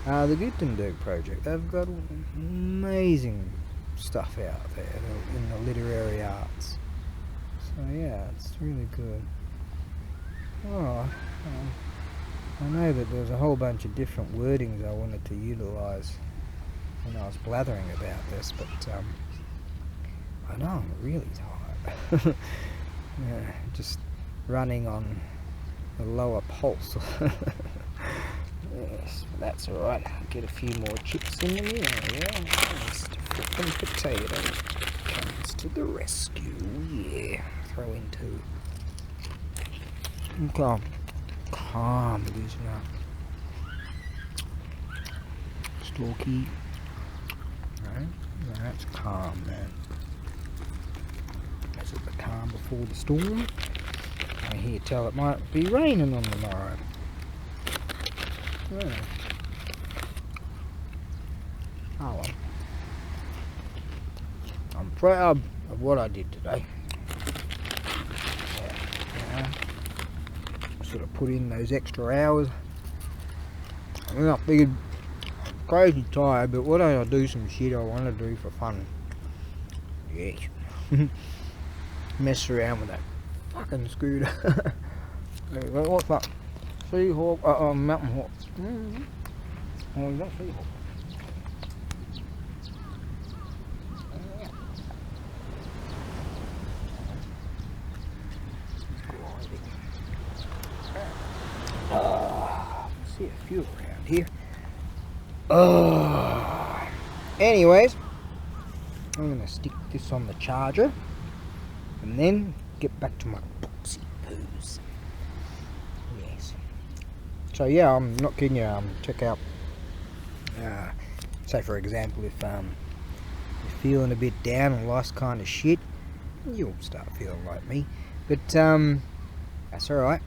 The Gutenberg project, they've got amazing stuff out there in the literary arts. So yeah, it's really good. I know that there's a whole bunch of different wordings I wanted to utilise when I was blathering about this, but I know I'm really tired. Yeah, just running on a lower pulse. Yes, that's alright. Get a few more chips in there. Yeah, Mr. Frickin' Potato comes to the rescue. Yeah, throw in two. Calm it is now. Stalky. Right, that's calm, man. Is it the calm before the storm? I hear tell it might be raining on the morrow. Yeah. Oh well. I'm proud of what I did today. Yeah. Sort of put in those extra hours. I mean, I figured I'm crazy tired, but why don't I do some shit I want to do for fun? Yes. Mess around with that fucking scooter. What's that? Seahawk? Mountain hawk. Oh, is that Seahawk? See a few around here. Anyways, I'm gonna stick this on the charger and then get back to my boxy poos. Yes. So yeah, I'm not kidding you. Check out. Say for example, if you're feeling a bit down and life's kind of shit, you'll start feeling like me. But that's all right.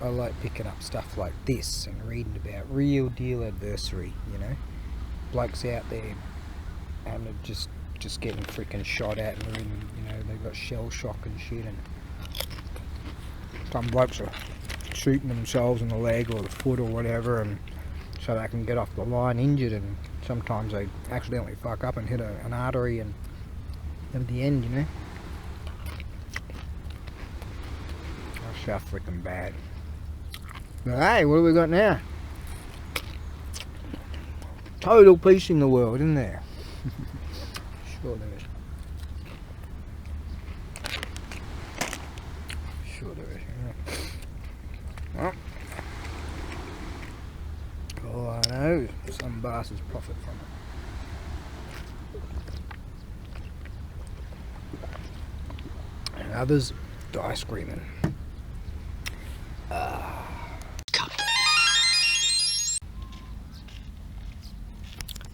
I like picking up stuff like this and reading about real deal adversity, you know, blokes out there and just getting freaking shot at and you know, they've got shell shock and shit, and some blokes are shooting themselves in the leg or the foot or whatever, and so they can get off the line injured, and sometimes they accidentally fuck up and hit an artery, and at the end, you know, so freaking bad. But hey, what have we got now? Total peace in the world, isn't there? Sure there is. Sure there is. Yeah. Well, all I know is some bastards profit from it. And others die screaming.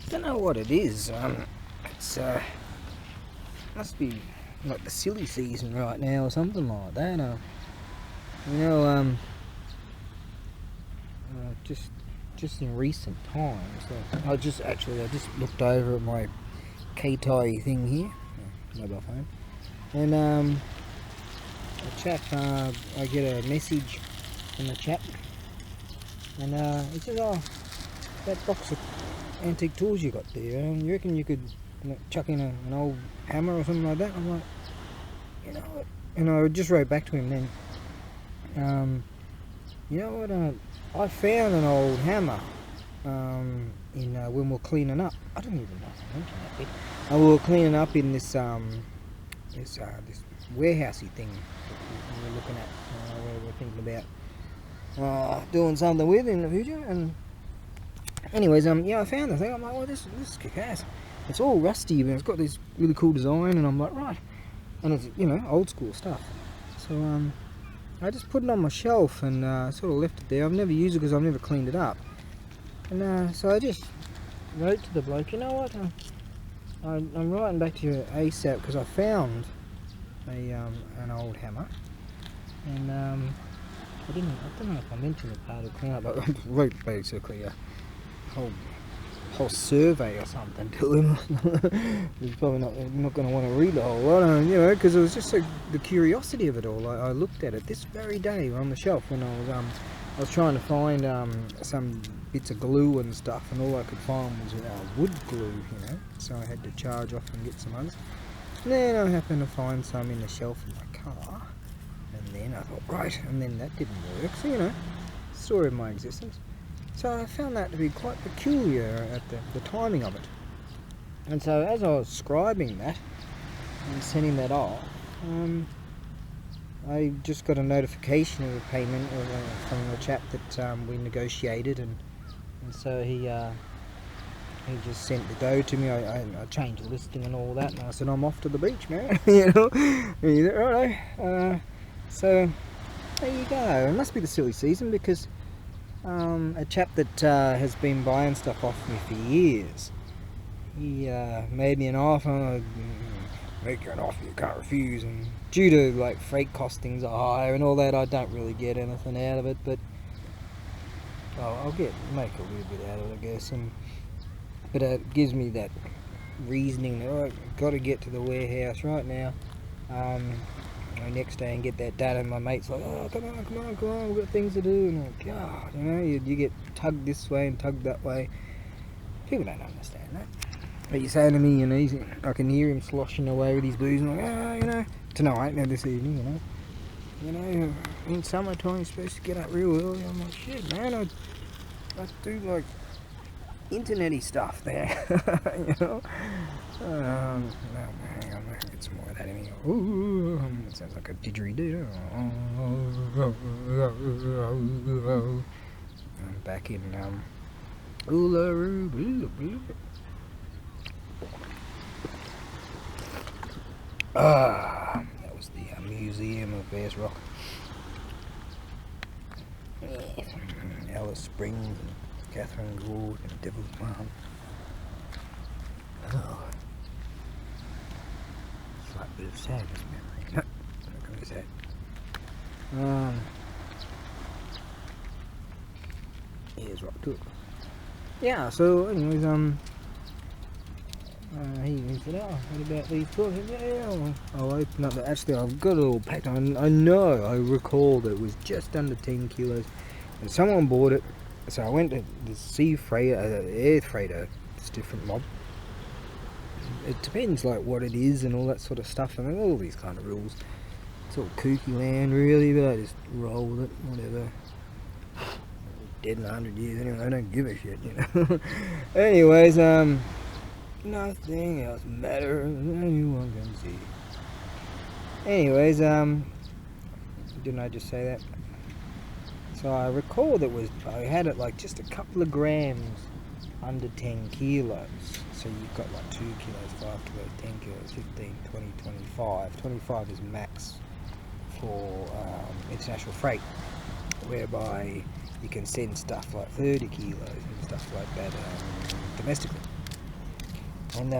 Don't know what it is. It's must be like the silly season right now or something like that. You know, just in recent times, I just looked over at my K-tie thing here, mobile phone, and a chap, I get a message from the chap, and he says, "Oh, that box of antique tools you got there, you reckon you could chuck in an old hammer or something like that?" I'm like, you know what, and I just wrote back to him then, you know what, I found an old hammer in when we're cleaning up. I don't even know if I mentioned that bit. We were cleaning up in this this warehousey thing that we're looking at, where we're thinking about doing something with in the future. And anyways, yeah, I found the thing. I'm like, well, this is kick-ass. It's all rusty, but it's got this really cool design, and I'm like, right. And it's, you know, old school stuff. So I just put it on my shelf and sort of left it there. I've never used it because I've never cleaned it up. And so I just wrote to the bloke, you know what? I'm writing back to you ASAP because I found an old hammer, and I don't know if I mentioned the part of clean up, but I wrote basically a whole survey or something to him. He's probably not going to want to read the whole lot, you know, because it was just the curiosity of it all. I looked at it this very day on the shelf when I was I was trying to find some bits of glue and stuff, and all I could find was wood glue, you know. So I had to charge off and get some others. And then I happened to find some in the shelf of my car, and then I thought, right, and then that didn't work. So, you know, story of my existence. So I found that to be quite peculiar at the timing of it. And so as I was scribing that and sending that off, I just got a notification of a payment from the chap that we negotiated, and so he just sent the dough to me. I changed the listing and all that, and I said, I'm off to the beach, man. You know, and he's like, righto. So there you go. It must be the silly season, because a chap that has been buying stuff off me for years, he made me an offer. Make you an offer you can't refuse, and due to like freight costings are higher and all that, I don't really get anything out of it, but I'll make a little bit out of it, I guess. But it gives me that reasoning that I've got to get to the warehouse right now, next day, and get that done. And my mate's like, oh, come on, we've got things to do. And I'm like, God, you know, you get tugged this way and tugged that way. People don't understand that. But you're saying to me, you know, I can hear him sloshing away with his booze, and like, you know, tonight, now this evening, you know, in summertime you're supposed to get up real early. I'm like, shit, man, I do like internety stuff there, you know. No, hang on, I can get some more of that in here. Ooh, it sounds like a didgeridoo. I'm back in Uluru. That was the Museum of Bears Rock. Yeah, from Alice Springs and Catherine Gorge and Devil's Farm. Oh. Slight bit of sadness memory. No, not going to be sad. Here's rock to it. Yeah, so anyways, he said, oh, what about these books? Yeah, I'll open up the, actually I've got it all packed. I recall that it was just under 10 kilos, and someone bought it, so I went to the sea freighter, air freighter, it's a different mob. It depends like what it is and all that sort of stuff, I mean all these kind of rules. It's all kooky land really, but I just roll with it, whatever. Dead in 100 years anyway, I don't give a shit, you know. Anyways, nothing else matters, anyone can see. Anyways, didn't I just say that? So I recall that I had it like just a couple of grams under 10 kilos. So you've got like 2 kilos, 5 kilos, 10 kilos, 15, 20, 25. 25 is max for international freight, whereby you can send stuff like 30 kilos and stuff like that domestically. And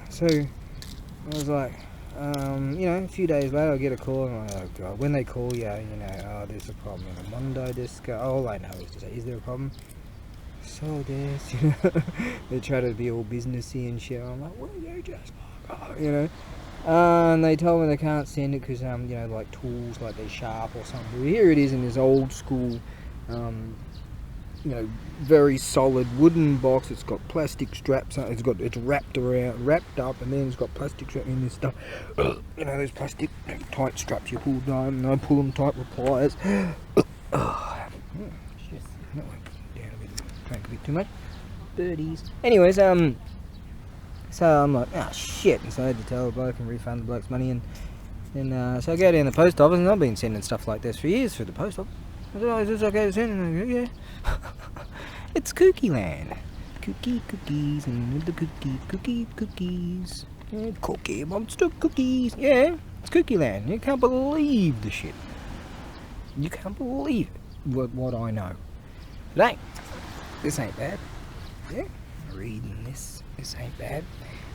so I was like, you know, a few days later I get a call, and I'm like, oh God, when they call you, you know, oh, there's a problem in a Mondo disco. All I know is to say, is there a problem? So there's, you know, they try to be all businessy and shit. I'm like, well, you just, you know. And they told me they can't send it because, you know, like tools, like they're sharp or something. But here it is in this old school, you know, very solid wooden box. It's got plastic straps. It's wrapped up, and then it's got plastic straps in this stuff. You know, those plastic tight straps you pull down, and I pull them tight with pliers. Drank a bit too much. Birdies. Anyways, so I'm like, oh shit, and so I had to tell the bloke and refund the bloke's money, and then so I go down the post office, and I've been sending stuff like this for years through the post office. I said, oh, is this okay to send? And I go, yeah. It's kooky land. Cookies, and the cookies. Yeah, cookie monster cookies. Yeah, it's kooky land. You can't believe the shit. You can't believe it, what I know. But hey, this ain't bad. Yeah, reading this ain't bad.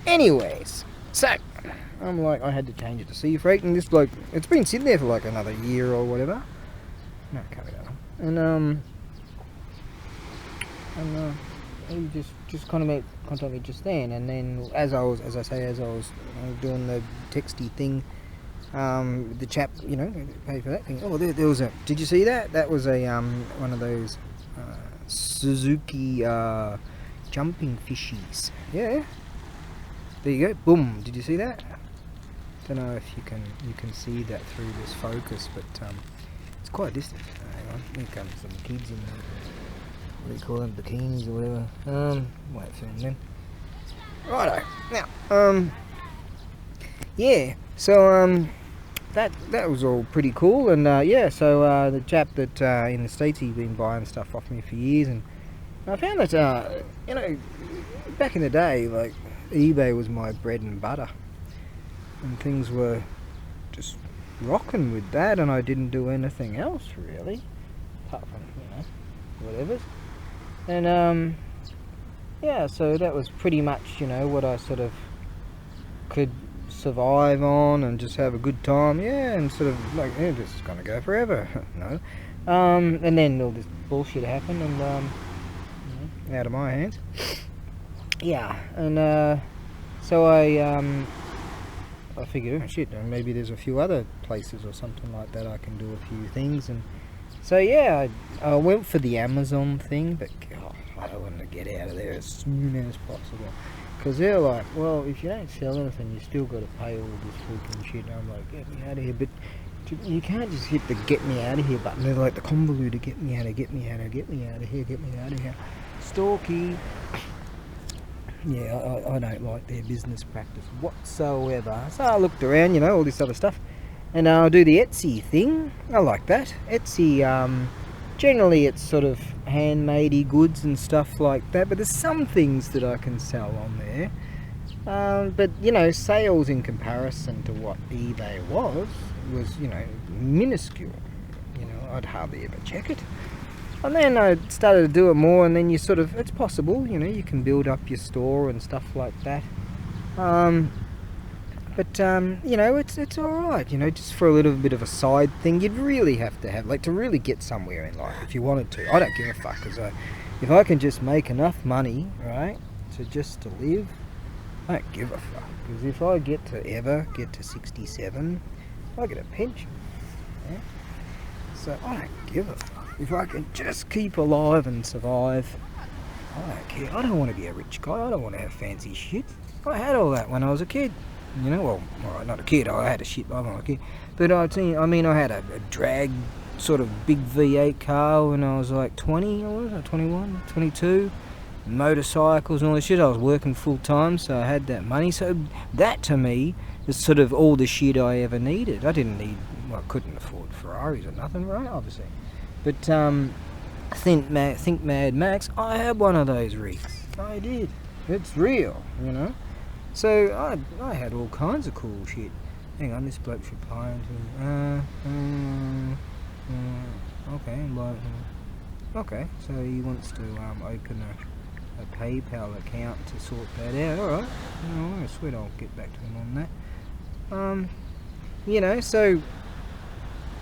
Anyways, so I'm like, I had to change it to sea freight, and this bloke, it's been sitting there for like another year or whatever. No, it can't be that one. And he just kind of contacted me just then, and then as I was doing the texty thing, The chap, you know, paid for that thing. Oh, there was a. Did you see that? That was a one of those Suzuki jumping fishies. Yeah. There you go. Boom. Did you see that? Don't know if you can see that through this focus, but it's quite distant. Hang on. Here comes some kids in what do you call them, bikinis or whatever. Wait, film them. Righto. Now, yeah. So that was all pretty cool, and yeah. So the chap that in the States, he's been buying stuff off me for years, and I found that you know, back in the day, like eBay was my bread and butter, and things were just rocking with that, and I didn't do anything else really, apart from, you know, whatever. And yeah, so that was pretty much, you know, what I sort of could survive on and just have a good time. Yeah, and sort of like, yeah, this is gonna go forever. No. And then all this bullshit happened, and you know, out of my hands. Yeah, and so I figured, oh, shit, maybe there's a few other places or something like that I can do a few things, and so yeah, I went for the Amazon thing, but God, I wanted to get out of there as soon as possible, because they're like, well, if you don't sell anything, you still got to pay all this freaking shit. And I'm like, get me out of here. But you can't just hit the get me out of here button. They're like the convoluted, get me out of, get me out of, get me out of here, get me out of here. Stalky. Yeah, I don't like their business practice whatsoever. So I looked around, you know, all this other stuff, and I'll do the Etsy thing. I like that. Etsy, generally it's sort of handmade-y goods and stuff like that, but there's some things that I can sell on there. But, you know, sales in comparison to what eBay was, you know, minuscule. You know, I'd hardly ever check it. And then I started to do it more, and then you sort of, it's possible, you know, you can build up your store and stuff like that. But you know, it's alright, you know, just for a little bit of a side thing. You'd really have to have, like, to really get somewhere in life, if you wanted to. I don't give a fuck, because if I can just make enough money, right, to live, I don't give a fuck. Because if I ever get to 67, I get a pension. Yeah? So I don't give a fuck. If I can just keep alive and survive, I don't care. I don't want to be a rich guy. I don't want to have fancy shit. I had all that when I was a kid. You know, well, alright, not a kid. I had a shit life when I was a kid. But I had a drag sort of big V8 car when I was like 20, or was I 21, 22. Motorcycles and all this shit. I was working full time, so I had that money. So that to me is sort of all the shit I ever needed. I couldn't afford Ferraris or nothing, right? Obviously. But think Mad Max, I had one of those rigs. I did. It's real, you know. So I had all kinds of cool shit. Hang on, this bloke's replying to me. Okay, okay. So he wants to open a PayPal account to sort that out. All right. I swear I'll get back to him on that. You know, so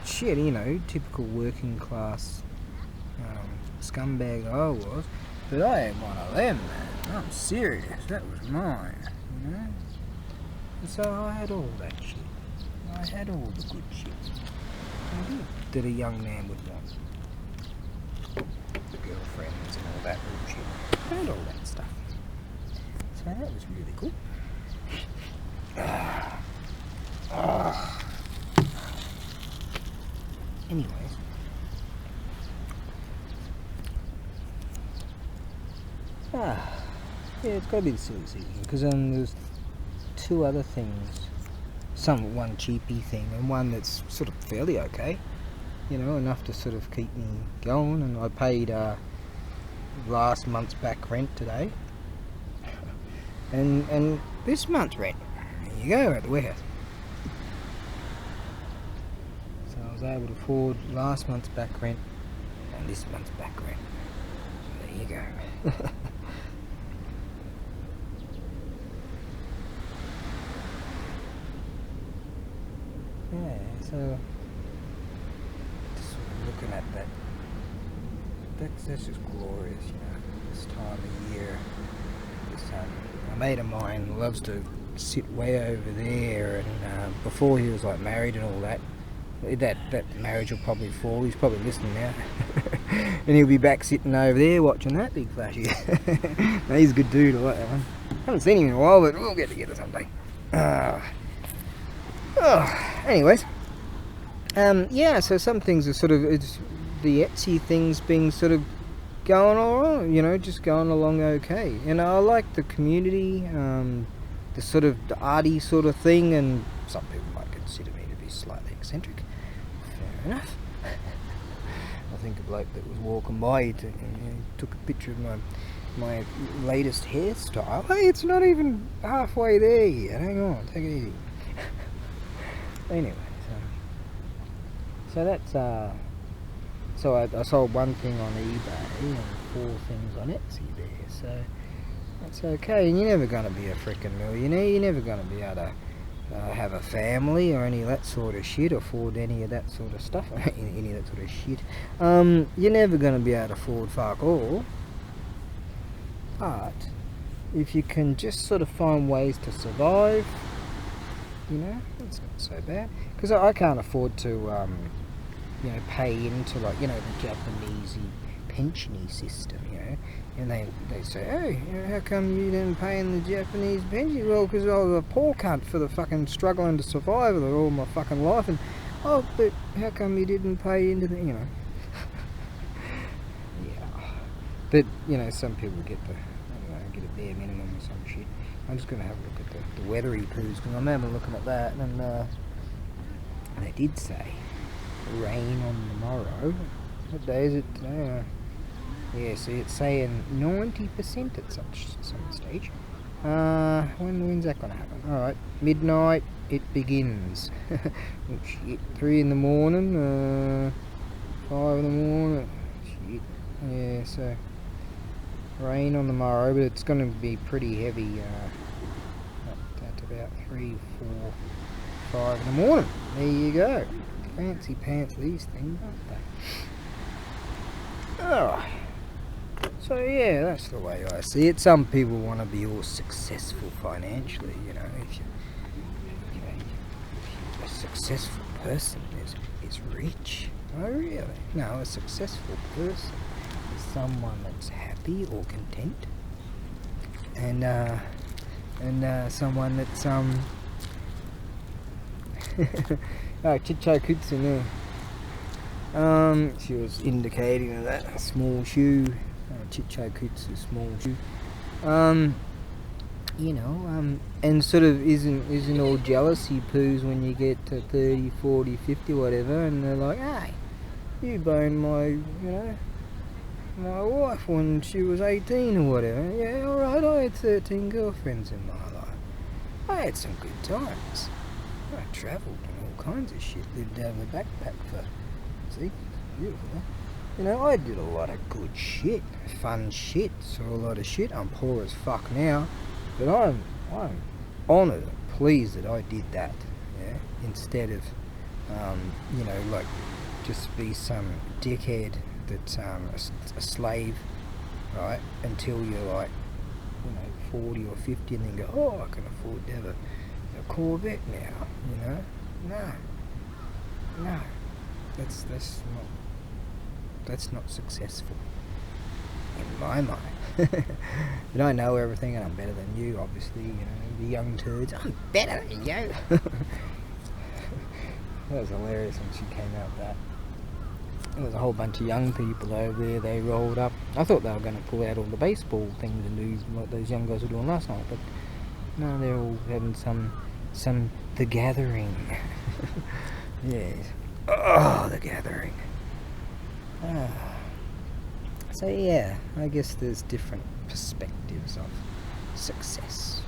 shit, you know, typical working class scumbag I was, but I had one of them, man. I'm serious, that was mine, you know. And so I had all that shit. I had all the good shit. I did. That a young man would want. The girlfriends and all that bullshit. I had all that stuff. So that was really cool. Anyways, yeah, it's got to be the silly season, because there's two other things, one cheapy thing and one that's sort of fairly okay, you know, enough to sort of keep me going. And I paid last month's back rent today, and this month's rent. There you go, at the warehouse. I was able to afford last month's back rent and this month's back rent. So there you go. Yeah, so just sort of looking at that. That's just glorious, you know. This time of year. A mate of mine loves to sit way over there, and before he was like married and all that. That marriage will probably fall. He's probably listening now. And he'll be back sitting over there watching that big flashy. No, he's a good dude. I like that one. Haven't seen him in a while, but we'll get together someday. Anyways. Yeah, so some things are sort of, it's the Etsy thing's been sort of going alright, you know, just going along okay. And I like the community, the sort of the arty sort of thing, and some people might consider me to be slightly eccentric. Fair enough. I think a bloke that was walking by, he took a picture of my latest hairstyle. Hey, it's not even halfway there yet. Hang on, take it easy. Anyway, so that's so I sold one thing on eBay and 4 things on Etsy there. So that's okay. And you're never going to be a freaking millionaire. You're never going to be able to have a family or any of that sort of shit, afford any of that sort of stuff, any of that sort of shit. You're never going to be able to afford fuck all. But if you can just sort of find ways to survive, you know, it's not so bad. Because I can't afford to, you know, pay into, like, you know, the Japanese pensiony system, you know. And they say, hey, you know, how come you didn't pay in the Japanese pension? Well, because I was a poor cunt for the fucking struggling to survive all my fucking life. And, oh, but how come you didn't pay into the, you know. Yeah. But, you know, some people get the, I don't know, get a bare minimum or some shit. I'm just going to have a look at the weathery poos, because I'm having looking at that, and they did say rain on the morrow. What day is it today? Yeah, see, it's saying 90% at some stage. When's that going to happen? Alright, midnight, it begins. Oh shit, 3 in the morning, 5 in the morning, shit. Yeah, so rain on the morrow, but it's going to be pretty heavy at about 3, 4, 5 in the morning. There you go. Fancy pants these things, aren't they? Oh. So yeah, that's the way I see it. Some people want to be all successful financially, you know. If a successful person is rich. Oh really? No, a successful person is someone that's happy or content, and someone that's oh, Chichakutsu there. She was indicating that small shoe. Chichakutsu, small shoe. You know, and sort of isn't all jealousy poos when you get to 30, 40, 50, whatever, and they're like, hey, you boned my wife when she was 18 or whatever. Yeah, alright, I had 13 girlfriends in my life. I had some good times. I travelled and all kinds of shit, lived out of a backpack for, see, beautiful, huh? You know, I did a lot of good shit, fun shit, saw a lot of shit. I'm poor as fuck now, but I'm honoured and pleased that I did that, yeah, instead of, you know, like, just be some dickhead that's a slave, right, until you're like, you know, 40 or 50, and then go, oh, I can afford to have a Corvette now, you know. No, that's not successful in my mind. But I know everything, and I'm better than you, obviously, you know, the young turds. I'm better than you. That was hilarious when she came out with that. There was a whole bunch of young people over there. They rolled up. I thought they were going to pull out all the baseball things and do what those young guys were doing last night, but no, they're all having some The Gathering. Yes. Oh, The Gathering. So yeah, I guess there's different perspectives of success,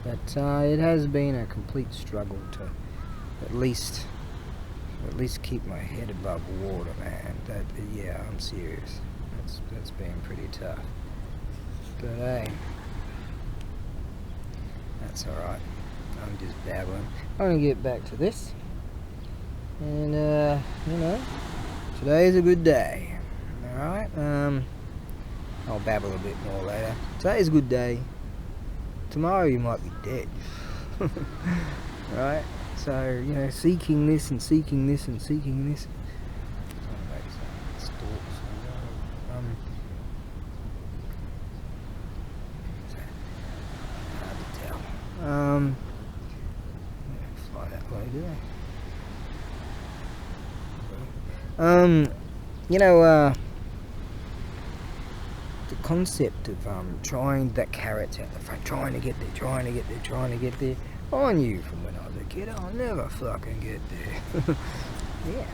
but it has been a complete struggle to at least keep my head above water, man. Yeah, I'm serious. That's been pretty tough. But hey, that's alright. I'm just babbling. I'm gonna get back to this, and you know, today's a good day. Alright, I'll babble a bit more later. Today's a good day. Tomorrow you might be dead. Right? So, you know, seeking this and seeking this and seeking this. Hard to tell. Fly that way, do they? You know, the concept of trying that carrot's out the front, trying to get there, trying to get there, trying to get there. I knew from when I was a kid, I'll never fucking get there. Yeah.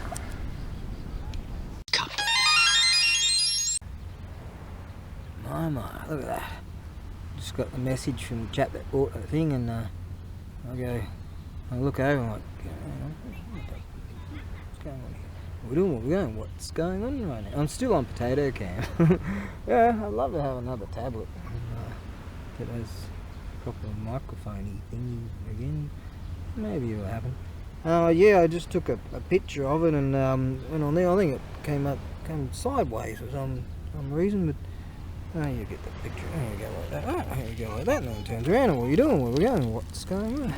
My, look at that. Just got the message from the chap that bought the thing, and I look over and I'm like, what's going on here? We're doing what we're going. What's going on right now? I'm still on potato cam. Yeah, I'd love to have another tablet that has proper microphone-y thingy again. Maybe it'll happen. Yeah, I just took a picture of it and went on there. I think it came sideways for some reason, but you get the picture. There you go like that. Here you go like that. And then it turns around. And what are you doing? Where are we going? What's going on?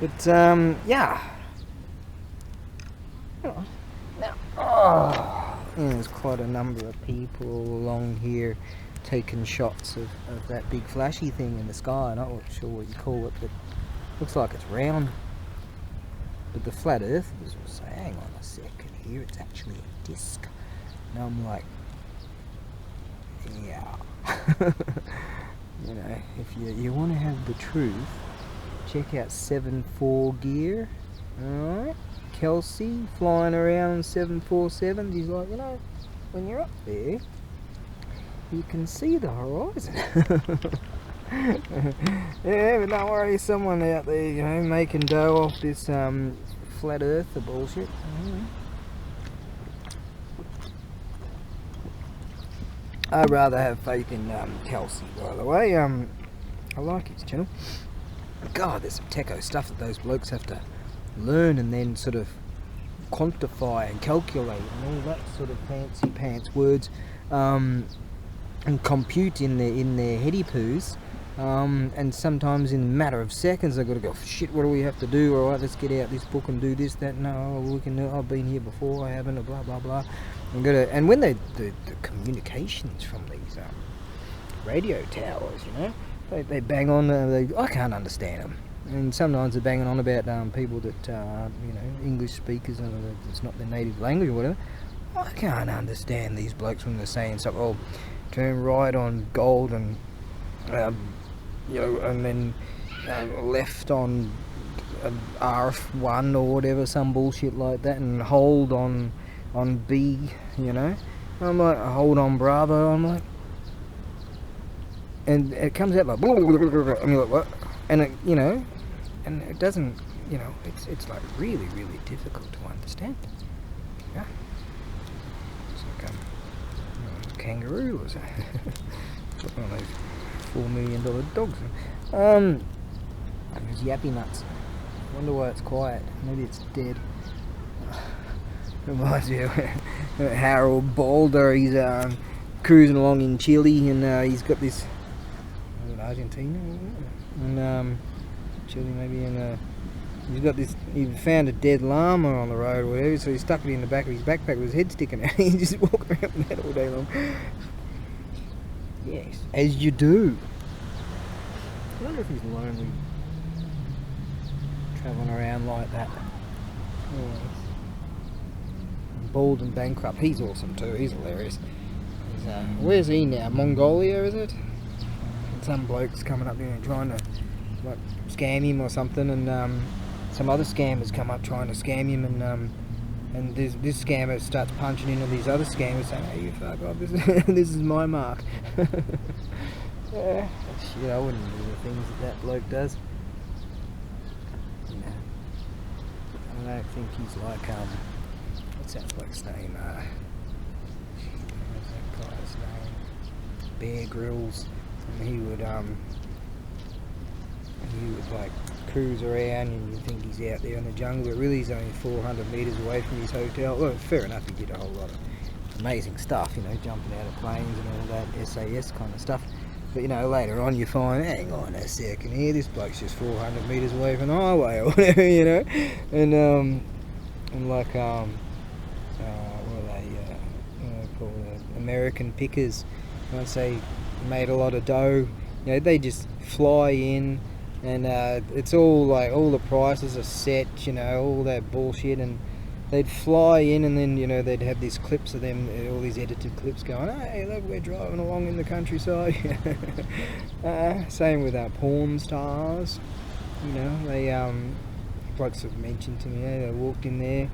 But yeah. Now, there's quite a number of people along here taking shots of that big flashy thing in the sky. I'm not sure what you call it, but looks like it's round. But the flat earthers will say, hang on a second here, it's actually a disc. And I'm like, yeah. You know, if you want to have the truth, check out 7.4 gear. Alright, Kelsey flying around 747s. He's like, you know, when you're up there, you can see the horizon. Yeah, but don't worry, someone out there, you know, making dough off this flat earther bullshit. I'd rather have faith in Kelsey, by the way. I like his channel. God, there's some techo stuff that those blokes have to learn and then sort of quantify and calculate and all that sort of fancy pants words, and compute in their heady poos. And sometimes in a matter of seconds they've got to go, shit, what do we have to do? Alright, let's get out this book and do this, that, no, we can do, I've been here before, I haven't, blah, blah, blah. And when the communications from these radio towers, you know, they bang on, I can't understand them. And sometimes they're banging on about people that, you know, English speakers, and it's not their native language or whatever. I can't understand these blokes when they're saying something, oh, turn right on Gold and, you know, and then left on RF1 or whatever, some bullshit like that, and hold on B, you know. I'm like, hold on Bravo. I'm like, and it comes out like, and you're like, what? And it, you know, and it doesn't, you know, it's like really, really difficult to understand. Yeah. It's like a kangaroo or something. One of those $4 million dogs. There's yappy nuts. Wonder why it's quiet. Maybe it's dead. Reminds me of Harold Balder. He's cruising along in Chile, and he's got this, in Argentina, and Chile maybe, and he's got this. He found a dead llama on the road or whatever, so he stuck it in the back of his backpack with his head sticking out. He just walked around with that all day long. Yes, as you do. I wonder if he's lonely, travelling around like that. Yes. Bald and bankrupt. He's awesome too. He's hilarious. He's, where's he now? Mongolia, is it? And some bloke's coming up there and trying to like scam him or something, and some other scammers come up trying to scam him, and this scammer starts punching into these other scammers saying, hey, you fuck off, this is my mark. Yeah, shit, I wouldn't do the things that bloke does. You know, I don't think he's like, what's that bloke's name? What's that guy's name? Bear Grylls. And he would like cruise around and you think he's out there in the jungle, but really he's only 400 metres away from his hotel. Well, fair enough, he did a whole lot of amazing stuff, you know, jumping out of planes and all that SAS kind of stuff. But you know, later on you find, hang on a second here, this bloke's just 400 metres away from the highway or whatever, you know. And like what are they called, American pickers. Once they made a lot of dough, you know, they just fly in, and it's all like all the prices are set, you know, all that bullshit, and they'd fly in, and then, you know, they'd have these clips of them, all these edited clips going, hey, look, we're driving along in the countryside. Same with porn stars, you know, they blokes have mentioned to me, they walked in there,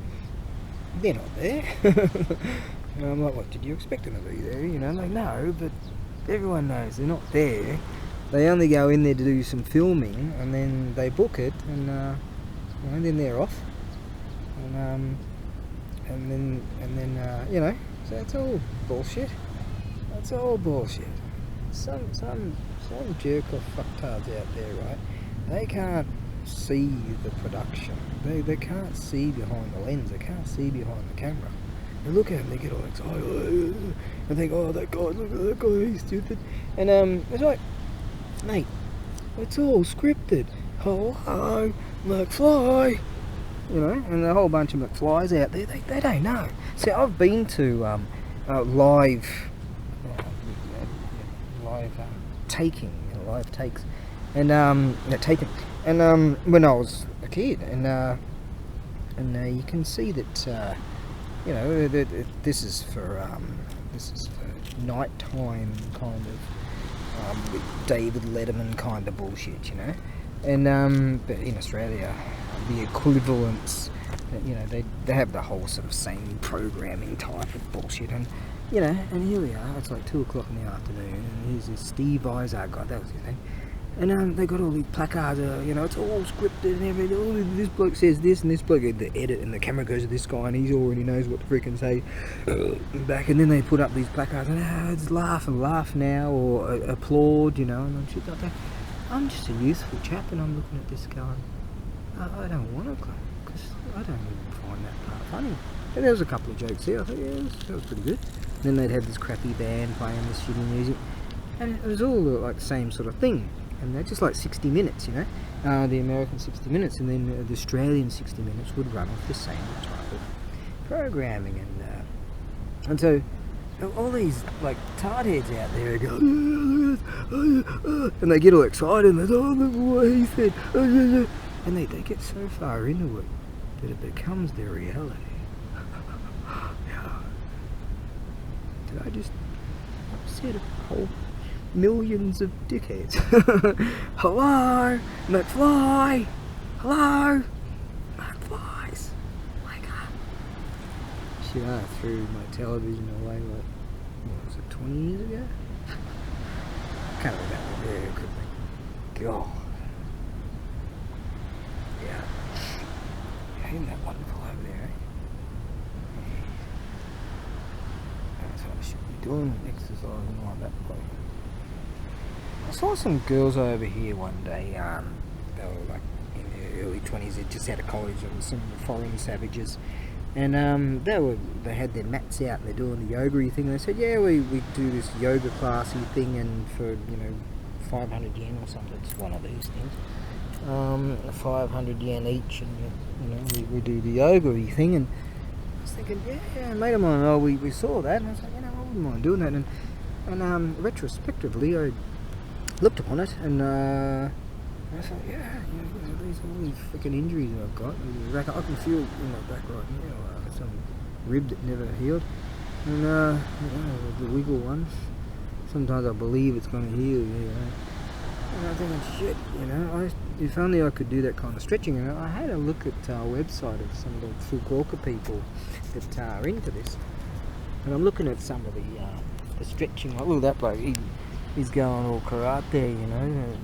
they're not there. And I'm like, what, did you expect them to be there? You know, like, no, but everyone knows they're not there. They only go in there to do some filming, and then they book it, and you know, then they're off. And then you know, so it's all bullshit. That's all bullshit. Some jerk off fucktards out there, right? They can't see the production. They can't see behind the lens. They can't see behind the camera. They look at him, they get all excited and think, oh, that guy, look at that guy, he's stupid. And it's like, mate, it's all scripted. Hello, McFly. You know, and a whole bunch of McFlies out there, they don't know. See, I've been to live taking, you know, live takes, and taping, and when I was a kid, and you can see that, you know, this is for nighttime kind of with David Letterman kind of bullshit, you know, and but in Australia, the equivalents, you know, they have the whole sort of same programming type of bullshit, and you know, and here we are, it's like 2 o'clock in the afternoon, and here's this Steve Isaac guy, that was his name, and they got all these placards, you know, it's all scripted and everything, oh, this bloke says this, and this bloke, the edit, and the camera goes to this guy, and he already knows what to freaking say back, and then they put up these placards, and just laugh now, or applaud, you know, and shit like that. I'm just a youthful chap, and I'm looking at this going, I don't want to clap, because I don't even find that part funny. And there was a couple of jokes there, I thought, yeah, that was pretty good. And then they'd have this crappy band playing this shitty music, and it was all like the same sort of thing. And they're just like 60 minutes, you know, the American 60 minutes, and then the Australian 60 minutes would run off the same type of programming, and so all these like tard heads out there go, and they get all excited, and they go, oh, look what he said, and they get so far into it that it becomes their reality. Yeah. Did I just set a whole millions of dickheads? Hello, McFly. Hello, McFlies. Wake up. Shit, I threw my television away like, what was it, 20 years ago? Can't remember. Yeah, it could be. God. Yeah. Isn't that wonderful over there, eh? That's what I should be doing, exercising like that place. I saw some girls over here one day, they were like in their early 20s, they'd just out of college, and some foreign savages, and they had their mats out and they're doing the yoga thing, and they said, yeah, we do this yoga classy thing, and for, you know, 500 yen or something, it's one of these things, 500 yen each, and you know, we do the yoga thing, and I was thinking, yeah, a mate of mine, oh, we saw that, and I was like, you know, I wouldn't mind doing that, and retrospectively, I looked upon it, and I thought, yeah, you know, all these freaking injuries that I've got, I can feel in my back right now, some rib that never healed, and you know, the wiggle ones, sometimes I believe it's going to heal, you know, and I'm thinking, shit, you know, if only I could do that kind of stretching. And I had a look at a website of some of the Fukuoka people that are into this, and I'm looking at some of the stretching, like, look at that bloke, he's going all karate, you know,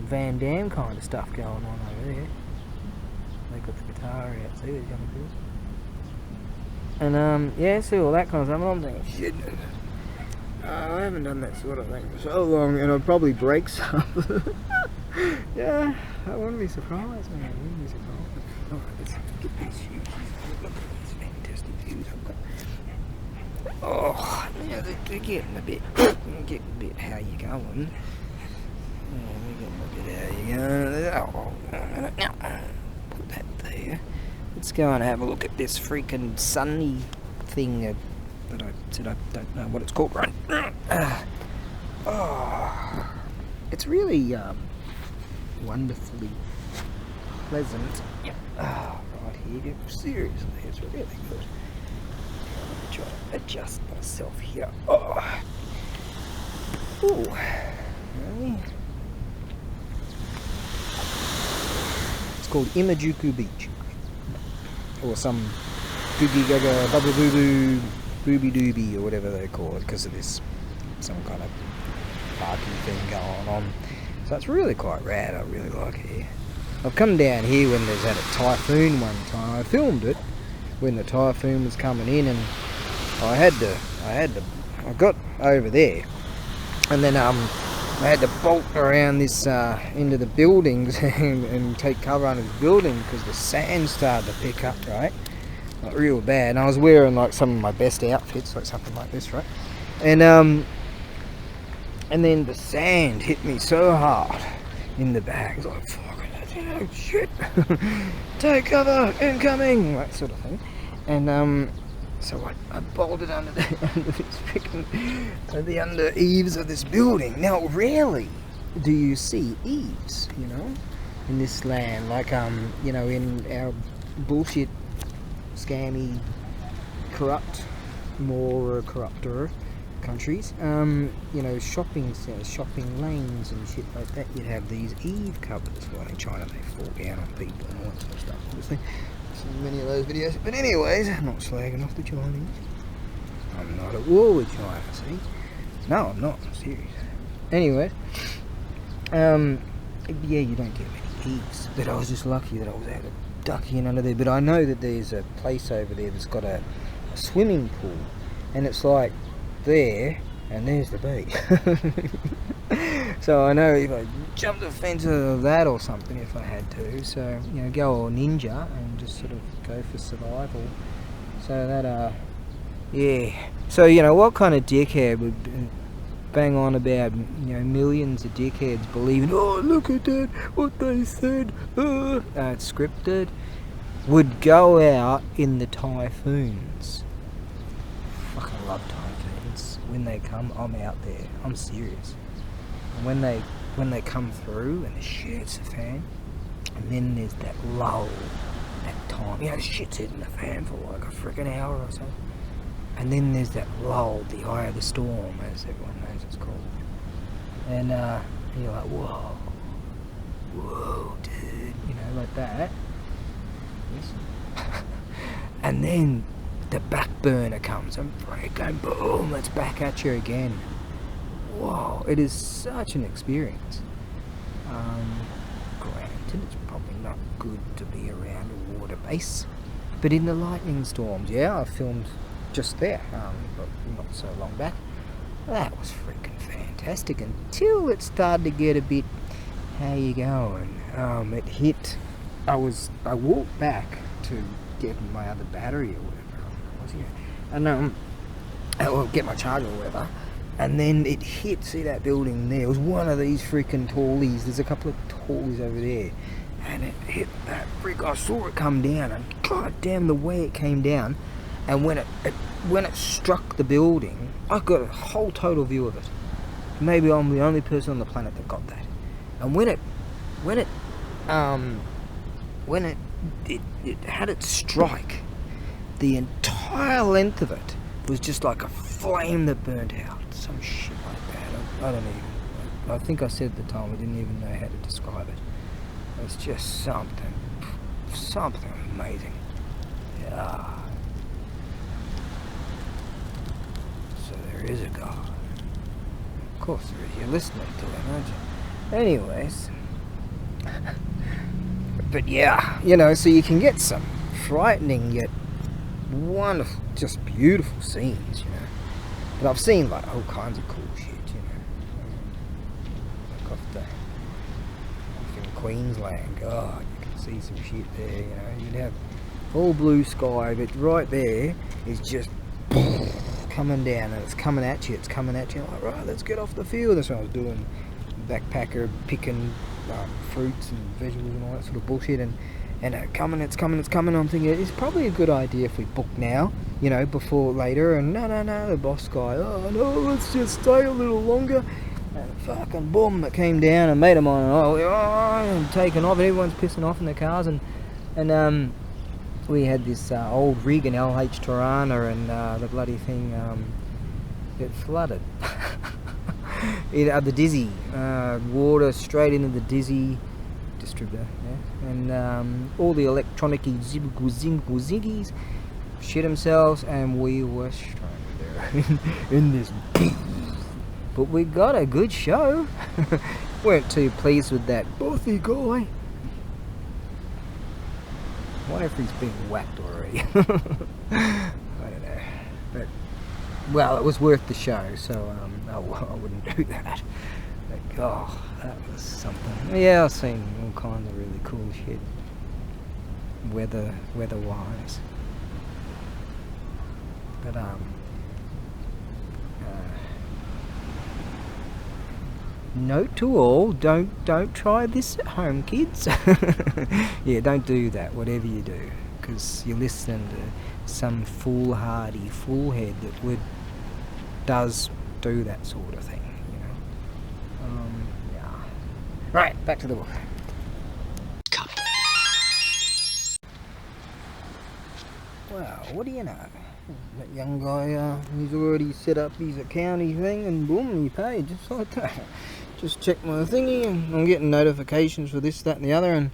Van Damme kind of stuff going on over there. They got the guitar out, see, these young girls. And yeah, see all that kind of stuff, and I'm thinking, shit, I haven't done that sort of thing for so long, and I'll probably break some. Yeah, I wouldn't be surprised, man, I wouldn't be surprised. Alright, let's get these shoes. Look at these fantastic shoes I've got. Oh, yeah, they're getting a bit, how you going? Yeah, they're getting a bit how you going. Oh, put that there. Let's go and have a look at this freaking sunny thing that I said I don't know what it's called, right? Oh, it's really wonderfully pleasant. Oh, right here, seriously, it's really good. I'm trying to adjust myself here. Oh, ooh, really? It's called Imajuku Beach, or some googie gaga bubble boo boo booby dooby or whatever they call it, because of this some kind of party thing going on. So it's really quite rad. I really like it here. I've come down here when there's had a typhoon one time. I filmed it when the typhoon was coming in, and I got over there, and then I had to bolt around this into the buildings and take cover under the building because the sand started to pick up, right? Like real bad. And I was wearing like some of my best outfits, like something like this, right? And then the sand hit me so hard in the back. It's like, fucking shit. Take cover, incoming, that sort of thing. And so I bolted under the under eaves of this building. Now, rarely do you see eaves, you know, in this land. Like you know, in our bullshit, scammy, corrupt, more corrupter countries, you know, shopping centres, shopping lanes and shit like that, you'd have these eave covers. Well, in China they fall down on people and all that sort of stuff, obviously. Seen many of those videos. But anyways, I'm not slagging off the Chinese. I'm not at war with China, see? No, I'm not. I'm serious. Anyway, yeah, you don't get many eaves. But I was just lucky that I was able to duck in under there. But I know that there's a place over there that's got a swimming pool, and it's like there, and there's the beach. So I know if I jumped the fence of that or something, if I had to, so, you know, go all ninja and just sort of go for survival. So that, yeah. So, you know, what kind of dickhead would bang on about, you know, millions of dickheads believing, oh, look at that, what they said, it's scripted, would go out in the typhoons. Fucking love typhoons. When they come, I'm out there. I'm serious. And when they come through and the shit's the fan, and then there's that lull, that time, you know, shit's hitting the fan for like a freaking hour or so, and then there's that lull, the eye of the storm, as everyone knows it's called, and you're like, whoa, dude, you know, like that. And then the back burner comes and freaking boom, it's back at you again. Whoa, it is such an experience. Granted, it's probably not good to be around a water base, but in the lightning storms, yeah, I filmed just there, but not so long back. That was freaking fantastic until it started to get a bit, how you going? It hit, I walked back to get my other battery or whatever it was, yeah, and well, get my charger or whatever. And then it hit, see that building there? It was one of these freaking tallies. There's a couple of tallies over there. And it hit that brick. I saw it come down, and god damn the way it came down. And when it struck the building, I got a whole total view of it. Maybe I'm the only person on the planet that got that. And when it had it strike, the entire length of it was just like a flame that burnt out. Some shit like that. I don't even. I think I said at the time I didn't even know how to describe it. It's just something amazing. Yeah. So there is a God. Of course there is. You're listening to him, aren't you? Anyways. But yeah, you know, so you can get some frightening yet wonderful, just beautiful scenes, you know. But I've seen like all kinds of cool shit, you know. Like off in Queensland, God, you can see some shit there, you know. You'd have all blue sky, but right there is just coming down and it's coming at you. Like, right, let's get off the field. That's what I was doing. Backpacker, picking fruits and vegetables and all that sort of bullshit. And it's coming. I'm thinking it's probably a good idea if we book now, before later. And no, the boss guy, oh no, let's just stay a little longer. And fucking boom, it came down and made them on and taken off. And everyone's pissing off in their cars. And we had this old rig in LH Tirana, and the bloody thing it flooded. The Dizzy, water straight into the Dizzy distributor, yeah? And all the electronic-y ziggies shit themselves, and we were stranded there in this. But we got a good show. Weren't too pleased with that bothy guy. What if he's been whacked already? I don't know. But, well, it was worth the show, so I wouldn't do that. But, oh, that was something. Yeah, I've seen all kinds of really cool shit. Weather-wise. But, note to all, don't try this at home, kids. Yeah, don't do that, whatever you do, because you're listening to some foolhardy foolhead that does do that sort of thing, yeah. Right, back to the book. Well, what do you know? That young guy, he's already set up his accounting thing, and boom, he paid just like that. Just checked my thingy, and I'm getting notifications for this, that, and the other,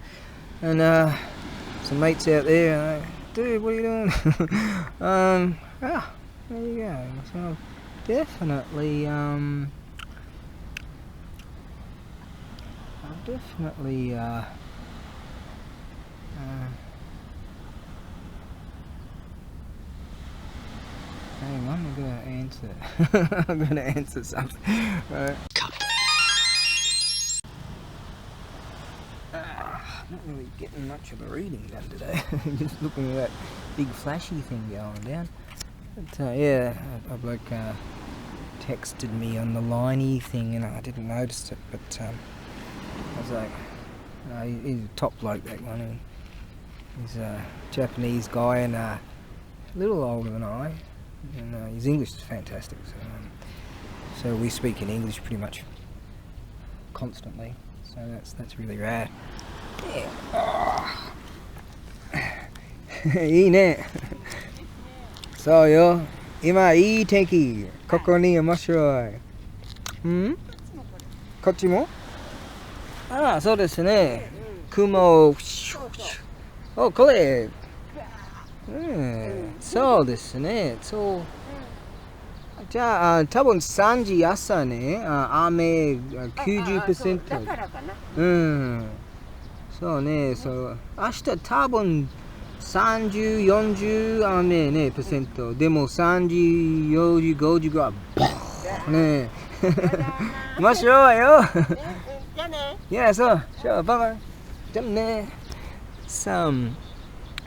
and some mates out there are like, dude, what are you doing? There you go. So definitely, hang on, I'm gonna answer. I'm gonna answer something. Right. Not really getting much of a reading done today. Just looking at that big flashy thing going down. But yeah, a bloke texted me on the liney thing, and I didn't notice it. But I was like, he's a top bloke, that one. He's a Japanese guy and a little older than I. And his English is fantastic, so we speak in English pretty much constantly. So that's really rad. Yeah. Oh. いいね。そうよ。今いい天気。ここに面白い。こっちも？ああ、そうですね。雲。お、これ。そうですね。そう。じゃあ、多分3時朝ね、雨 90%。そうね、そう。明日多分30、40雨ね、%。でも3時、4時、5時ぐらい。ねえ。面白いよ。じゃあね。いや、そう。Sure, bye bye. じゃあね。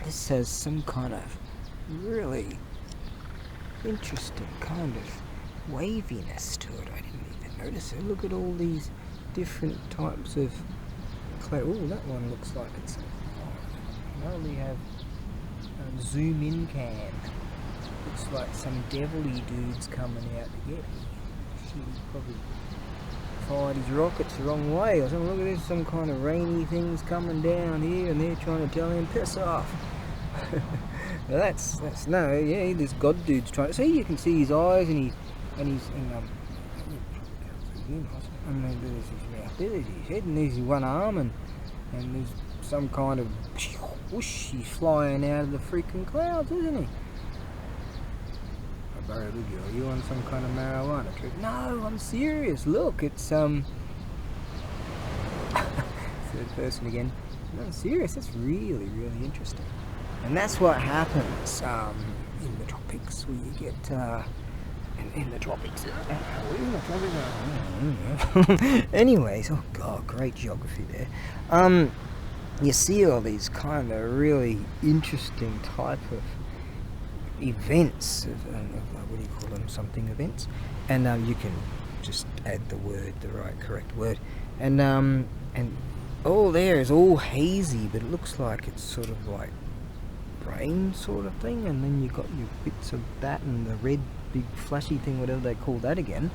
This has some kind of really interesting kind of waviness to it. I didn't even notice it. Look at all these different types of clay. Oh, that one looks like it's. I only have a zoom in cam. Looks like some devilly dude's coming out to get me. He's probably fired his rockets the wrong way or something. Look at this, some kind of rainy things coming down here, and they're trying to tell him piss off. Well, that's no, yeah, this god dude's trying to see. You can see his eyes and there's his mouth, there's his head, and there's his one arm, and there's some kind of whoosh, he's flying out of the freaking clouds, isn't he? ABAREBUGYO, are you on some kind of marijuana trip? No, I'm serious. Look, it's third person again. No, I'm serious. That's really, really interesting. And that's what happens in the tropics, where you get in the tropics. Anyways, oh god, great geography there. You see all these kind of really interesting type of events, what do you call them, something events, and you can just add the correct word, and all there is all hazy, but it looks like it's sort of like rain sort of thing, and then you got your bits of that and the red big flashy thing, whatever they call that again.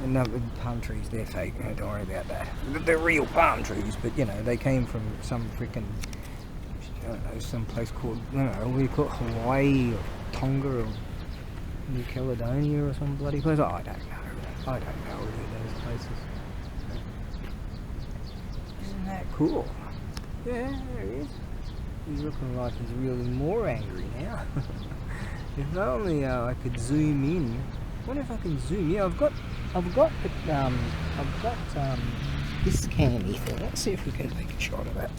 And palm trees, they're fake, don't worry about that. They're real palm trees, but you know, they came from some freaking, I don't know, some place called, I don't know, what do you call it, Hawaii or Tonga or New Caledonia or some bloody place. I don't know any of those places. Isn't that cool? Yeah, there he is. He's looking like he's really more angry now. If only I could zoom in. I wonder if I can zoom. Yeah, I've got this candy thing. Let's see if we can take a shot of that.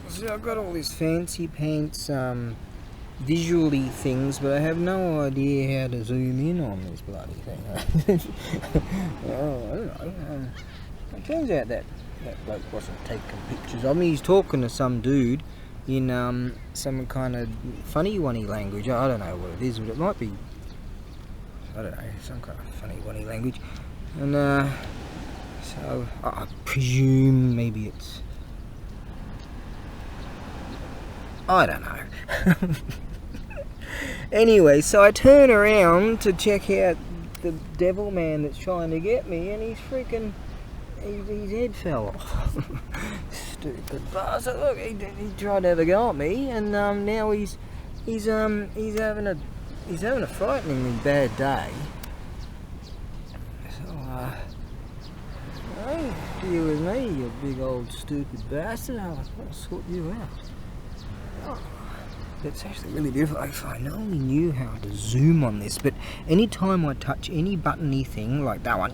So I've got all these fancy pants visually things, but I have no idea how to zoom in on this bloody thing. Oh, I don't know. It turns out that bloke wasn't taking pictures of me. He's talking to some dude in some kind of funny-wunny language. I don't know what it is, but it might be, I don't know, some kind of funny-wunny language. And so I presume maybe it's, I don't know. Anyway, so I turn around to check out the devil man that's trying to get me, and he's freaking, his head fell off. Stupid bastard! Look, he tried to have a go at me, and now he's having a frighteningly bad day. So don't deal with me, you big old stupid bastard. I'll sort you out. Oh, it's actually really beautiful. If I only knew how to zoom on this, but anytime I touch any buttony thing like that one,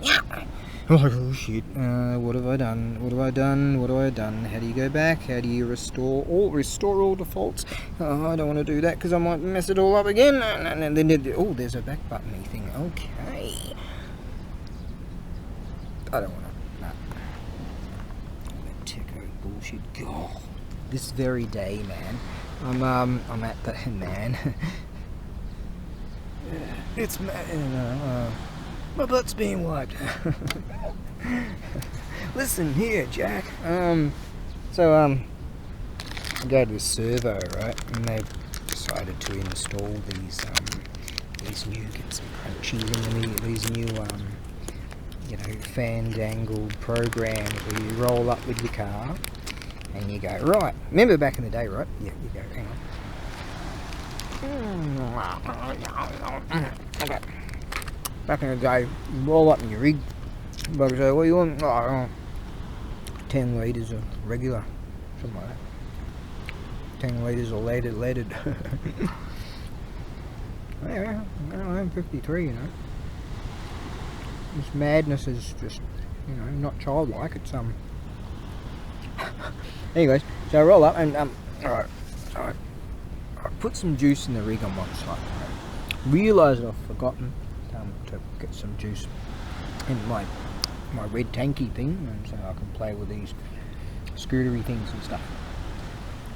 I'm like, oh shit, what have I done? What have I done? What have I done? How do you go back? How do you restore all defaults? Oh, I don't want to do that because I might mess it all up again. And then, oh, there's a back buttony thing. Okay. I don't want to. No. That techo bullshit. God, this very day, man. I'm at the man. It's my butt's being wiped. Listen here, Jack. I go to this servo, right, and they've decided to install these new, get some crunchies in these new you know, fan-dangled programs where you roll up with your car and you go, right, remember back in the day, right? Yeah, you go, hang on. Okay. Back in the day, you roll up in your rig, but say, what do you want? Oh, 10 litres of regular, something like that. 10 litres of leaded. Yeah, I'm 53, you know. This madness is just, you know, not childlike. It's Anyways, so I roll up and alright, so I put some juice in the rig on one side. Right? Realised I've forgotten to get some juice in my red tanky thing, and so I can play with these scootery things and stuff.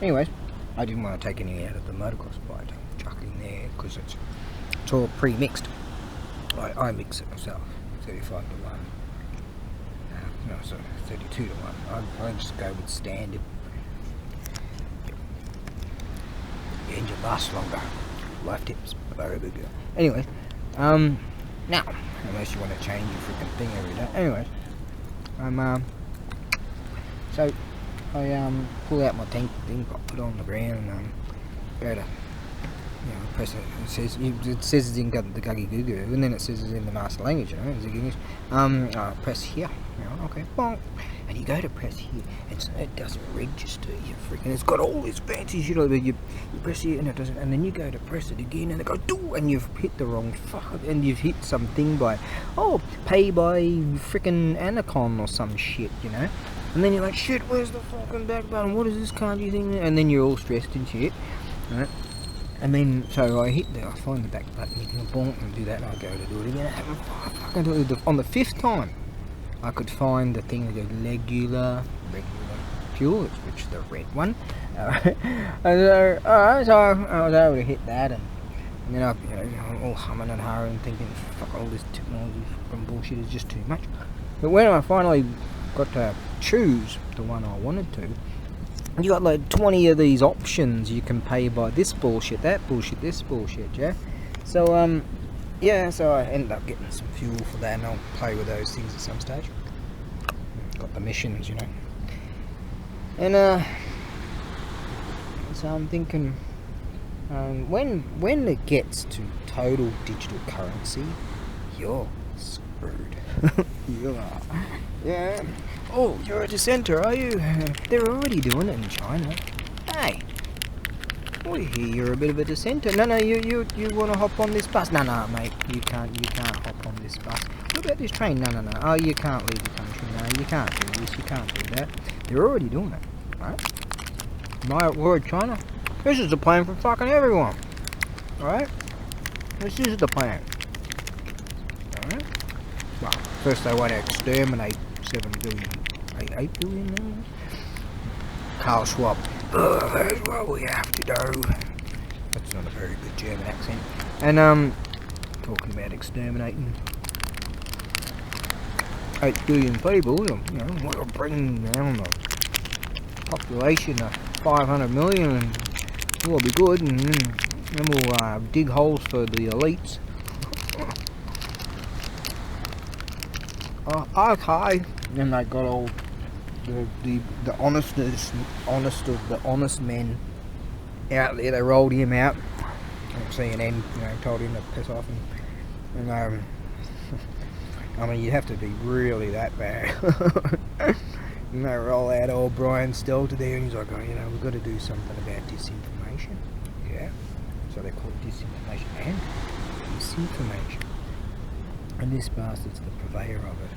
Anyways, I didn't want to take any out of the motocross bike, chuck it in there because it's all pre-mixed. I mix it myself, 35 to 1. No, sorry, 32 to 1. I just go with standard. The engine lasts longer. Life tips. ABAREBUGYO. Anyways, now, unless you want to change your freaking thing every day. Anyways, so I pull out my tank thing, put it on the ground, and go to, you know, press it. It says it's in the guggy goo goo, and then it says it's in the master language, you know, it's English. Press here, you know, okay, bonk, and you go to press here, and so it doesn't register. You freaking, it's got all this fancy shit over there. You press here, and it doesn't, and then you go to press it again, and it goes do, and you've hit the wrong fuck, and you've hit something by, pay by freaking Anacon or some shit, you know. And then you're like, shit, where's the fucking back button? What is this kanji thing? And then you're all stressed and shit, right? And then, so I find the back button, you can bonk and do that, and I go to do it again. On the 5th time, I could find the thing that goes regular, fuel, which is the red one. So I was able to hit that, and then I'm all humming and harrowing, thinking, fuck, all this technology fucking bullshit is just too much. But when I finally got to choose the one I wanted to, you got like 20 of these options. You can pay by this bullshit, that bullshit, this bullshit, yeah. So yeah, so I ended up getting some fuel for that, and I'll play with those things at some stage. Got the missions, and so I'm thinking, when it gets to total digital currency, you're screwed. You are. Yeah. Oh, you're a dissenter, are you? They're already doing it in China. Hey, we hear you're a bit of a dissenter. No, you want to hop on this bus? No, mate, you can't hop on this bus. What about this train? No. Oh, you can't leave the country. No, you can't do this. You can't do that. They're already doing it, right? My word, China. This is the plan for fucking everyone. Alright? This is the plan. Alright? Well, first they want to exterminate 7 billion, 8 billion now? Carl Schwab. That's what we have to do. That's not a very good German accent. And, talking about exterminating 8 billion people, we're bringing down the population of 500 million, and we'll be good, and then we'll dig holes for the elites. Okay. Then they got all the honest of the honest men out there. They rolled him out. CNN, told him to piss off, and I mean, you have to be really that bad. And they roll out old Brian Stelter there, and he's like, we've got to do something about disinformation. Yeah. So they call it disinformation and disinformation. And this bastard's the purveyor of it.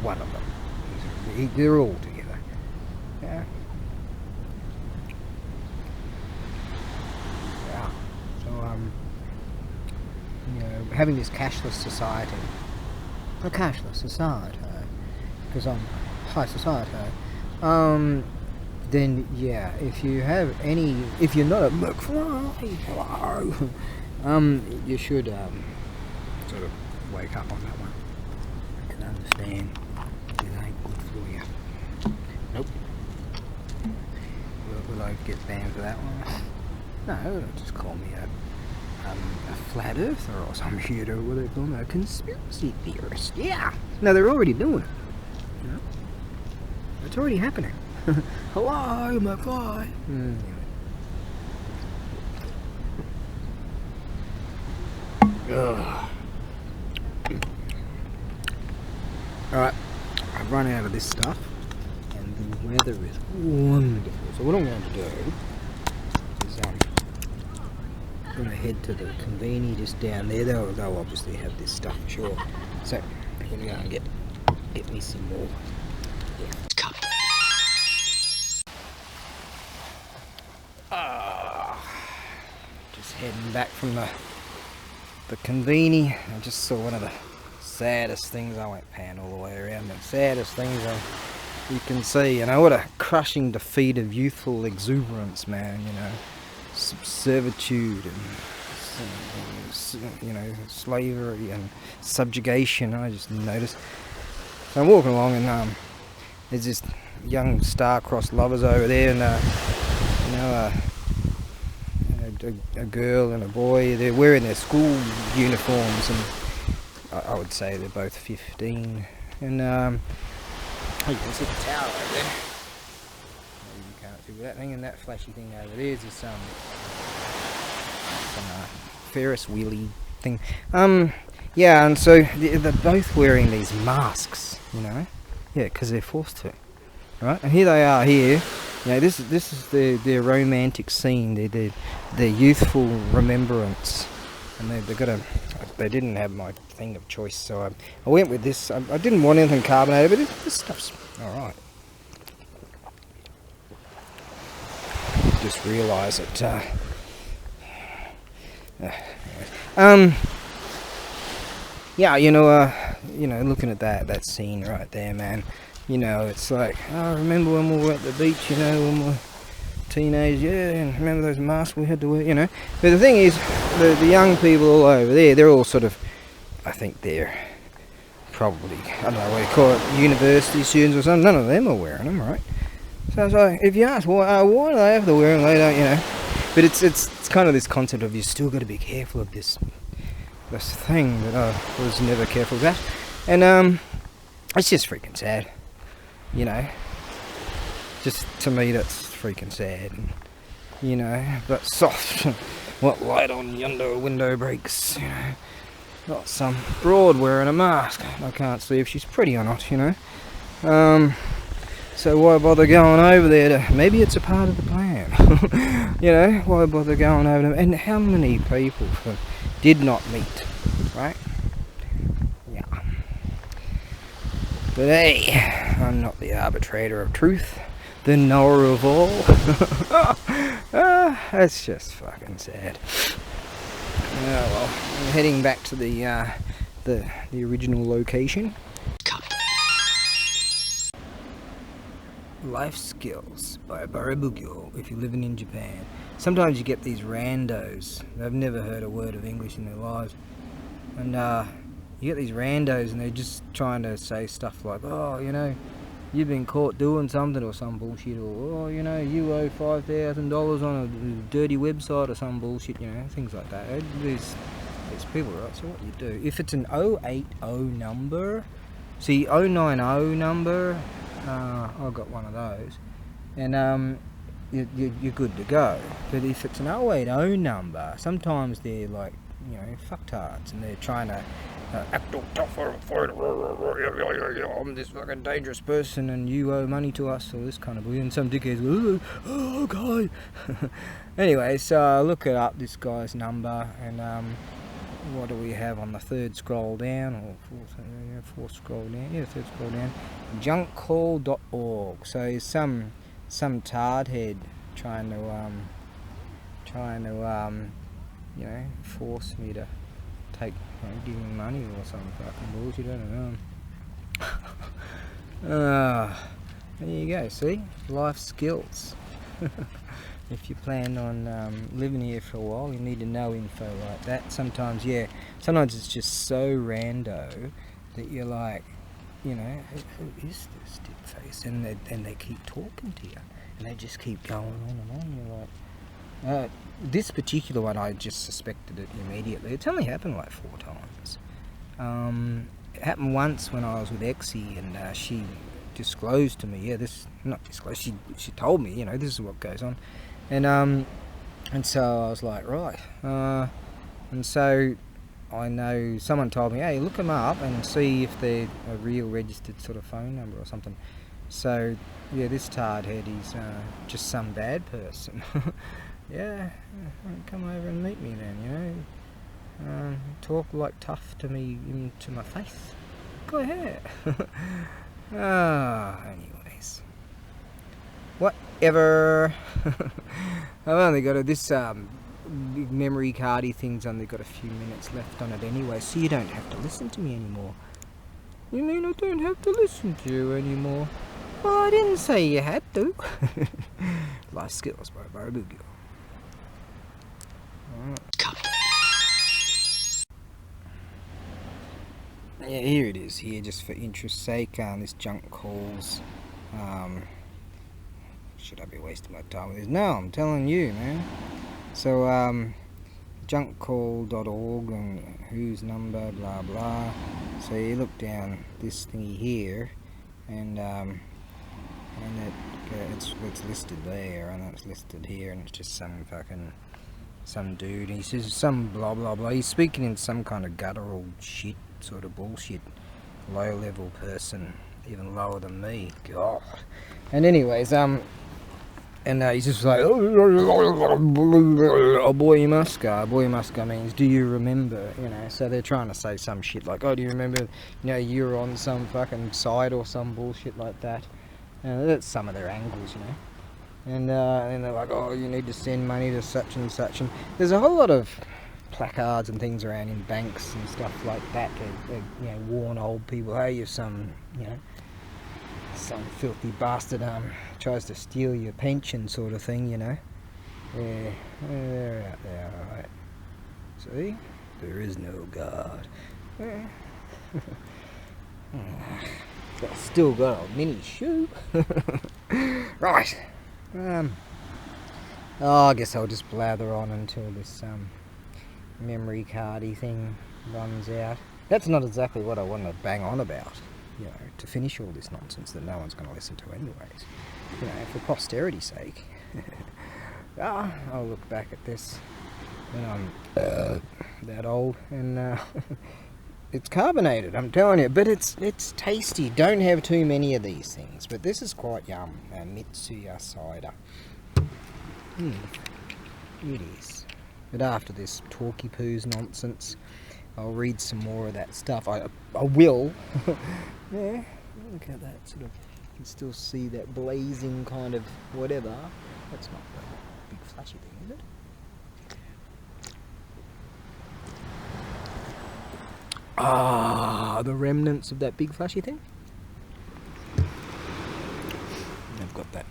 One of them. They're all together. Yeah. Yeah. So having this cashless society, because I'm high society, then yeah, if you're not a McFly, hello, you should sort of wake up on that one and understand it ain't good for you. Nope. Will I get banned for that one? No, just call me a flat earther or some shit, or what they call me, a conspiracy theorist. Yeah. No, they're already doing it. It's already happening. Hello, McFly. Alright, I've run out of this stuff, and the weather is wonderful. So what I'm going to do is I'm going to head to the conveni just down there. They'll obviously have this stuff, sure. So I'm going to go and get me some more. Just heading back from the conveni. I just saw one of the saddest things. I won't pan all the way around. The saddest things you can see. What a crushing defeat of youthful exuberance, man. Servitude and slavery and subjugation. I just noticed. So I'm walking along, and there's this young star-crossed lovers over there, and a girl and a boy. They're wearing their school uniforms, and I would say they're both 15. And you can see the tower over there. Maybe you can't see that thing, and that flashy thing over there is some Ferris wheelie thing. Yeah, and so they're both wearing these masks, yeah, because they're forced to, right? And here they are here. This is their romantic scene, their youthful remembrance, and they didn't have my thing of choice, so I went with this. I didn't want anything carbonated, but this stuff's all right. Just realised that. Yeah, looking at that scene right there, man. You know, it's like, oh, remember when we were at the beach, you know, when we were teenagers, yeah, and remember those masks we had to wear, you know. But the thing is, the young people all over there, they're all sort of, I think they're probably, I don't know what you call it, university students or something. None of them are wearing them, right? So it's like, if you ask why do they have to wear them, they don't, you know. But it's kind of this concept of you still got to be careful of this thing that I was never careful about. And it's just freaking sad, you know. Just to me, that's freaking sad, and, you know. But soft, what light on yonder window breaks, you know. Not some broad wearing a mask. I can't see if she's pretty or not, you know. So why bother going over there to... Maybe it's a part of the plan. You know, why bother going over there? And how many people did not meet, right? Yeah. But hey, I'm not the arbitrator of truth. The knower of all. That's just fucking sad. Oh well, I'm heading back to the original location. Life Skills by ABAREBUGYO if you're living in Japan. Sometimes you get these randos. They've never heard a word of English in their lives. And you get these randos and they're just trying to say stuff like, oh, you know, you've been caught doing something or some bullshit, or, oh, you know, you owe $5,000 on a dirty website or some bullshit, you know, things like that. There's people, right? So what you do, if it's an 080 number, see, 090 number, I've got one of those, and you're good to go. But if it's an 080 number, sometimes they're like, you know, fucktards, and they're trying to act all tough, I'm this fucking dangerous person and you owe money to us, or this kind of bullshit. And some dickheads, oh, okay. Anyway, so I look it up, this guy's number, and what do we have on the third scroll down, or fourth scroll down? Yeah, third scroll down. Junkcall.org. So there's some tardhead trying to you know, force me to take, you know, give me money or some fucking bullshit. I don't know. There you go. See, life skills. If you plan on living here for a while, you need to know info like that. Sometimes, yeah, sometimes it's just so rando that you're like, you know, who is this dip face? And they keep talking to you, and they just keep going on and on. You're like, this particular one, I just suspected it immediately. It's only happened like 4 times. It happened once when I was with Exie, and she disclosed to me, not disclosed, she told me, you know, this is what goes on. And so I was like, right. And so I know someone told me, hey, look them up and see if they're a real registered sort of phone number or something. So, yeah, this tardhead, he's just some bad person. Yeah, come over and meet me then, you know. Talk like tough to me, to my face. Go ahead. Anyways. Whatever. I've only got this big memory cardy thing's only got a few minutes left on it anyway, so you don't have to listen to me anymore. You mean I don't have to listen to you anymore? Well, I didn't say you had to. Life Skills by ABAREBUGYO. Yeah, here it is, here, just for interest's sake. This junk calls. Should I be wasting my time with this? No, I'm telling you, man. So, junkcall.org and whose number, blah blah. So you look down this thingy here, and it's listed there, and it's listed here, and it's just some dude. He says some blah blah blah. He's speaking in some kind of guttural shit, sort of bullshit, low level person, even lower than me. God. And anyways, and he's just like, oh boy you must go. Boy you must go means, do you remember, you know. So they're trying to say some shit like, oh, do you remember, you know, you're on some fucking site or some bullshit like that. And that's some of their angles, you know. And they're like, oh, you need to send money to such and such. And there's a whole lot of placards and things around in banks and stuff like that to, you know, warn old people, hey, you're some, you know, some filthy bastard tries to steal your pension sort of thing, you know. Yeah, they're out there, alright. See? There is no God. Yeah. Still got a mini shoe. Right. I guess I'll just blather on until this memory cardy thing runs out. That's not exactly what I want to bang on about, you know, to finish all this nonsense that no one's going to listen to anyways. You know, for posterity's sake. I'll look back at this when I'm that old, and it's carbonated, I'm telling you, but it's tasty. Don't have too many of these things, but this is quite yum. Mitsuya cider. It is. But after this talky poos nonsense, I'll read some more of that stuff. I will. Yeah, look at that sort of. You can still see that blazing kind of whatever. That's not the big flashy thing, is it? The remnants of that big flashy thing. I've got that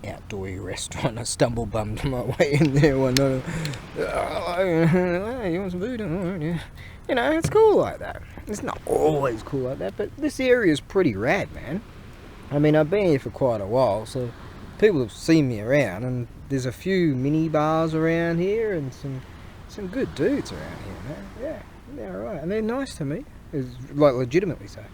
outdoory restaurant. I stumble bummed my way in there one night. Hey, you want some food? Yeah. You know, it's cool like that. It's not always cool like that, but this area is pretty rad, man. I mean, I've been here for quite a while, so people have seen me around, and there's a few mini bars around here, and some good dudes around here, man. Yeah, they're alright, and they're nice to me. It's like legitimately so.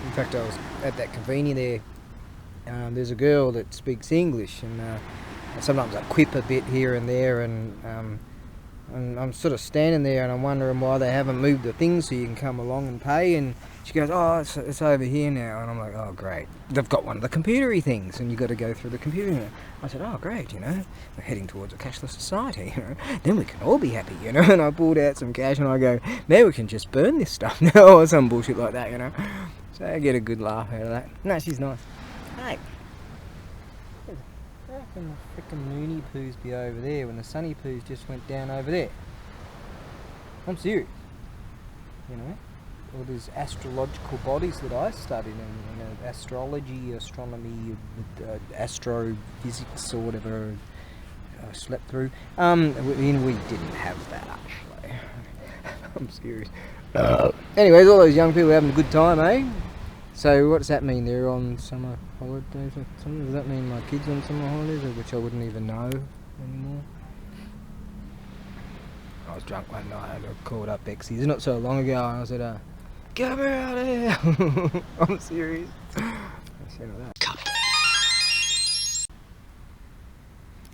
In fact, I was at that convenience there. There's a girl that speaks English, and sometimes I quip a bit here and there, and I'm sort of standing there, and I'm wondering why they haven't moved the things so you can come along and pay. And she goes, "Oh, it's over here now." And I'm like, "Oh, great! They've got one of the computery things, and you got to go through the computer." I said, "Oh, great! You know, we're heading towards a cashless society. You know, then we can all be happy. You know." And I pulled out some cash, and I go, "Now we can just burn this stuff now," or some bullshit like that. You know, so I get a good laugh out of that. No, she's nice. Hey, how can the frickin' loony poos be over there when the sunny poos just went down over there? I'm serious. You know, all these astrological bodies that I studied in astrology, astronomy, astrophysics, or whatever I slept through. We didn't have that actually. I'm serious. Anyways, all those young people are having a good time, eh? So what does that mean? They're on summer holidays or something? Does that mean my kids on summer holidays, which I wouldn't even know anymore? I was drunk one night. I called up Bexy's not so long ago, and I said, "Get me out of here!" I'm serious. I said that.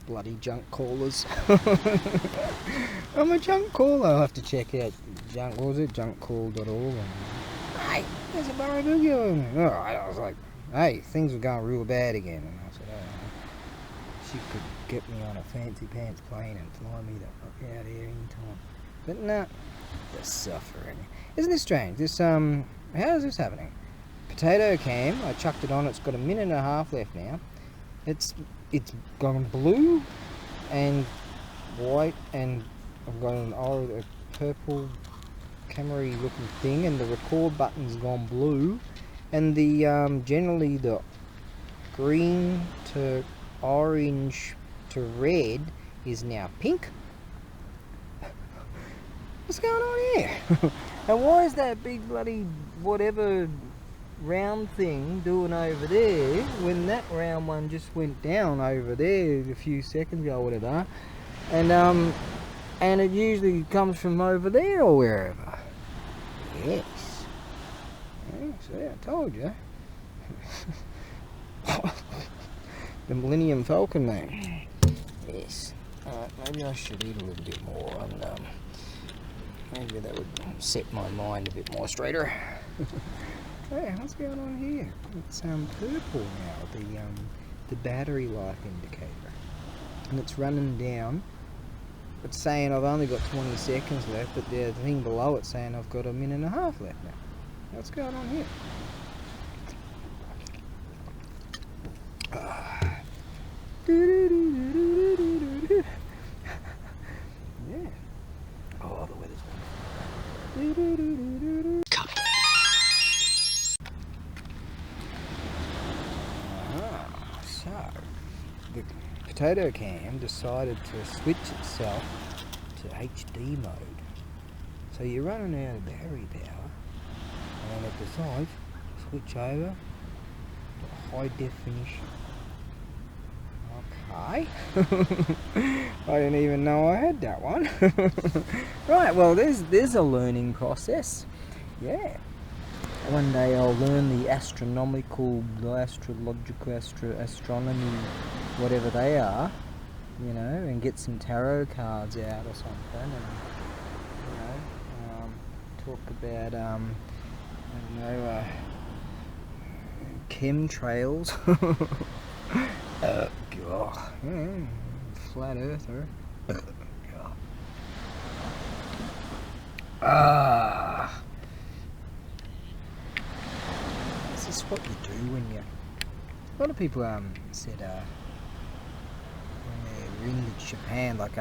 Bloody junk callers. I'm a junk caller. I'll have to check out junkcall.org. Hey, there's a ABAREBUGYO. Alright, I was like, hey, things were going real bad again. And I said, she could get me on a fancy pants plane and fly me the fuck out here anytime. But nah, the suffering. Isn't this strange? This, how is this happening? Potato cam, I chucked it on, it's got a minute and a half left now. It's gone blue and white, and I've got a purple camera looking thing, and the record button's gone blue, and the generally the green to orange to red is now pink. What's going on here? And why is that big bloody whatever round thing doing over there when that round one just went down over there a few seconds ago or whatever, and it usually comes from over there or wherever. Yes. See, I told you. The Millennium Falcon, mate. Yes. Alright, maybe I should eat a little bit more, and maybe that would set my mind a bit more straighter. Hey, what's going on here? It's purple now, the battery life indicator, and it's running down. It's saying I've only got 20 seconds left, but the thing below it's saying I've got a minute and a half left now. What's going on here? Yeah. Oh, the weather's wonderful. So, the potato cam decided to switch itself to HD mode. So you're running out of battery power, and it decides to switch over to high definition. Okay. I didn't even know I had that one. Right, well there's a learning process. Yeah. One day I'll learn the astrological, astronomy, whatever they are, you know, and get some tarot cards out or something, and talk about I don't know, chemtrails. God, flat earther. This is what you do when you. A lot of people said when they're in Japan, like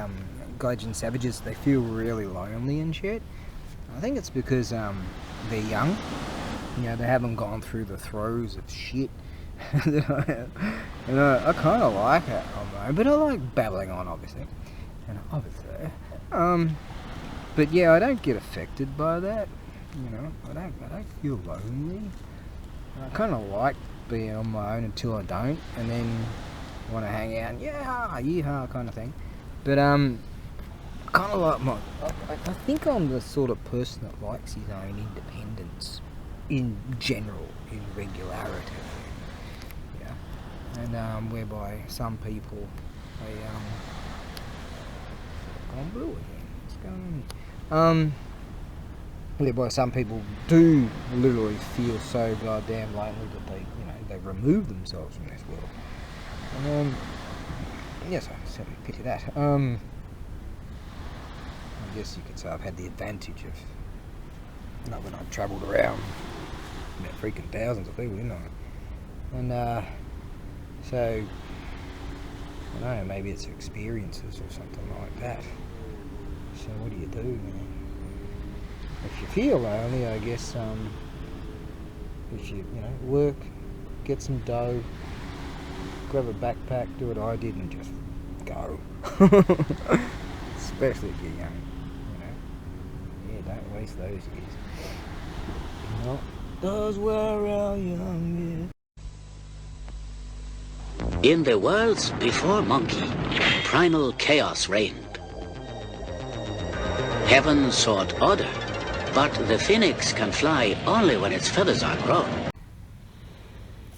Gaijin savages, they feel really lonely and shit. I think it's because they're young. You know, they haven't gone through the throes of shit. And I kind of like it, but I like babbling on, obviously. But yeah, I don't get affected by that. You know, I don't feel lonely. I kind of like being on my own until I don't, and then want to hang out and yeehaw kind of thing. But kind of like I think I'm the sort of person that likes his own independence in general, in regularity. And whereby some people, they gone blue again. What's going on here? Whereby some people do literally feel so goddamn lonely that they remove themselves from this world. And yes, I certainly pity that. I guess you could say I've had the advantage of when I've travelled around, met freaking thousands of people, didn't I? And so, I don't know, maybe it's experiences or something like that. So what do? If you feel lonely, I guess, if you work, get some dough, grab a backpack, do what I did and just go. Especially if you're young, Yeah, don't waste those years. Not those were our young years. In the worlds before Monkey, primal chaos reigned. Heaven sought order, but the phoenix can fly only when its feathers are grown.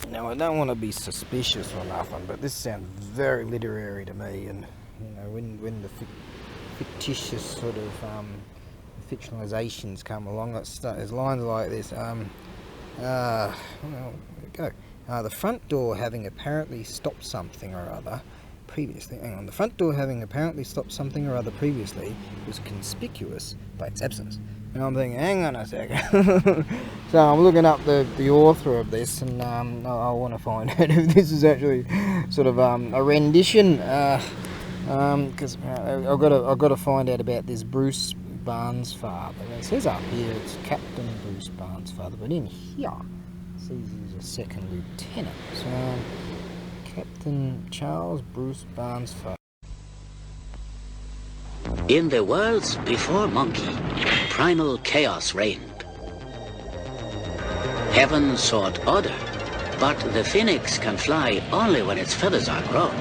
Now, I don't want to be suspicious or nothing, but this sounds very literary to me, and when the fictitious sort of fictionalizations come along, there's lines like this. There we go. The front door having apparently stopped something or other previously. The front door having apparently stopped something or other previously was conspicuous by its absence. And I'm thinking, hang on a second. So I'm looking up the author of this, and I want to find out if this is actually sort of a rendition, because I've got to find out about this Bruce Barnesfather. It says up here it's Captain Bruce Barnesfather, but in here it says he's a second lieutenant. So Captain Charles Bruce Barnesfather. In the worlds before Monkey, primal chaos reigned. Heaven sought order, but the phoenix can fly only when its feathers are grown.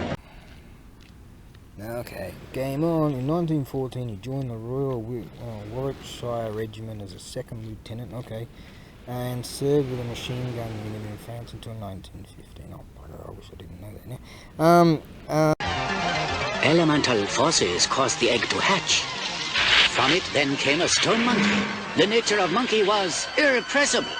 Okay, game on. In 1914 he joined the Royal Warwickshire Regiment as a second lieutenant, and served with a machine gun unit in France until 1915. Oh, bugger, I wish I didn't know that now. Elemental forces caused the egg to hatch. From it then came a stone monkey. The nature of monkey was irrepressible.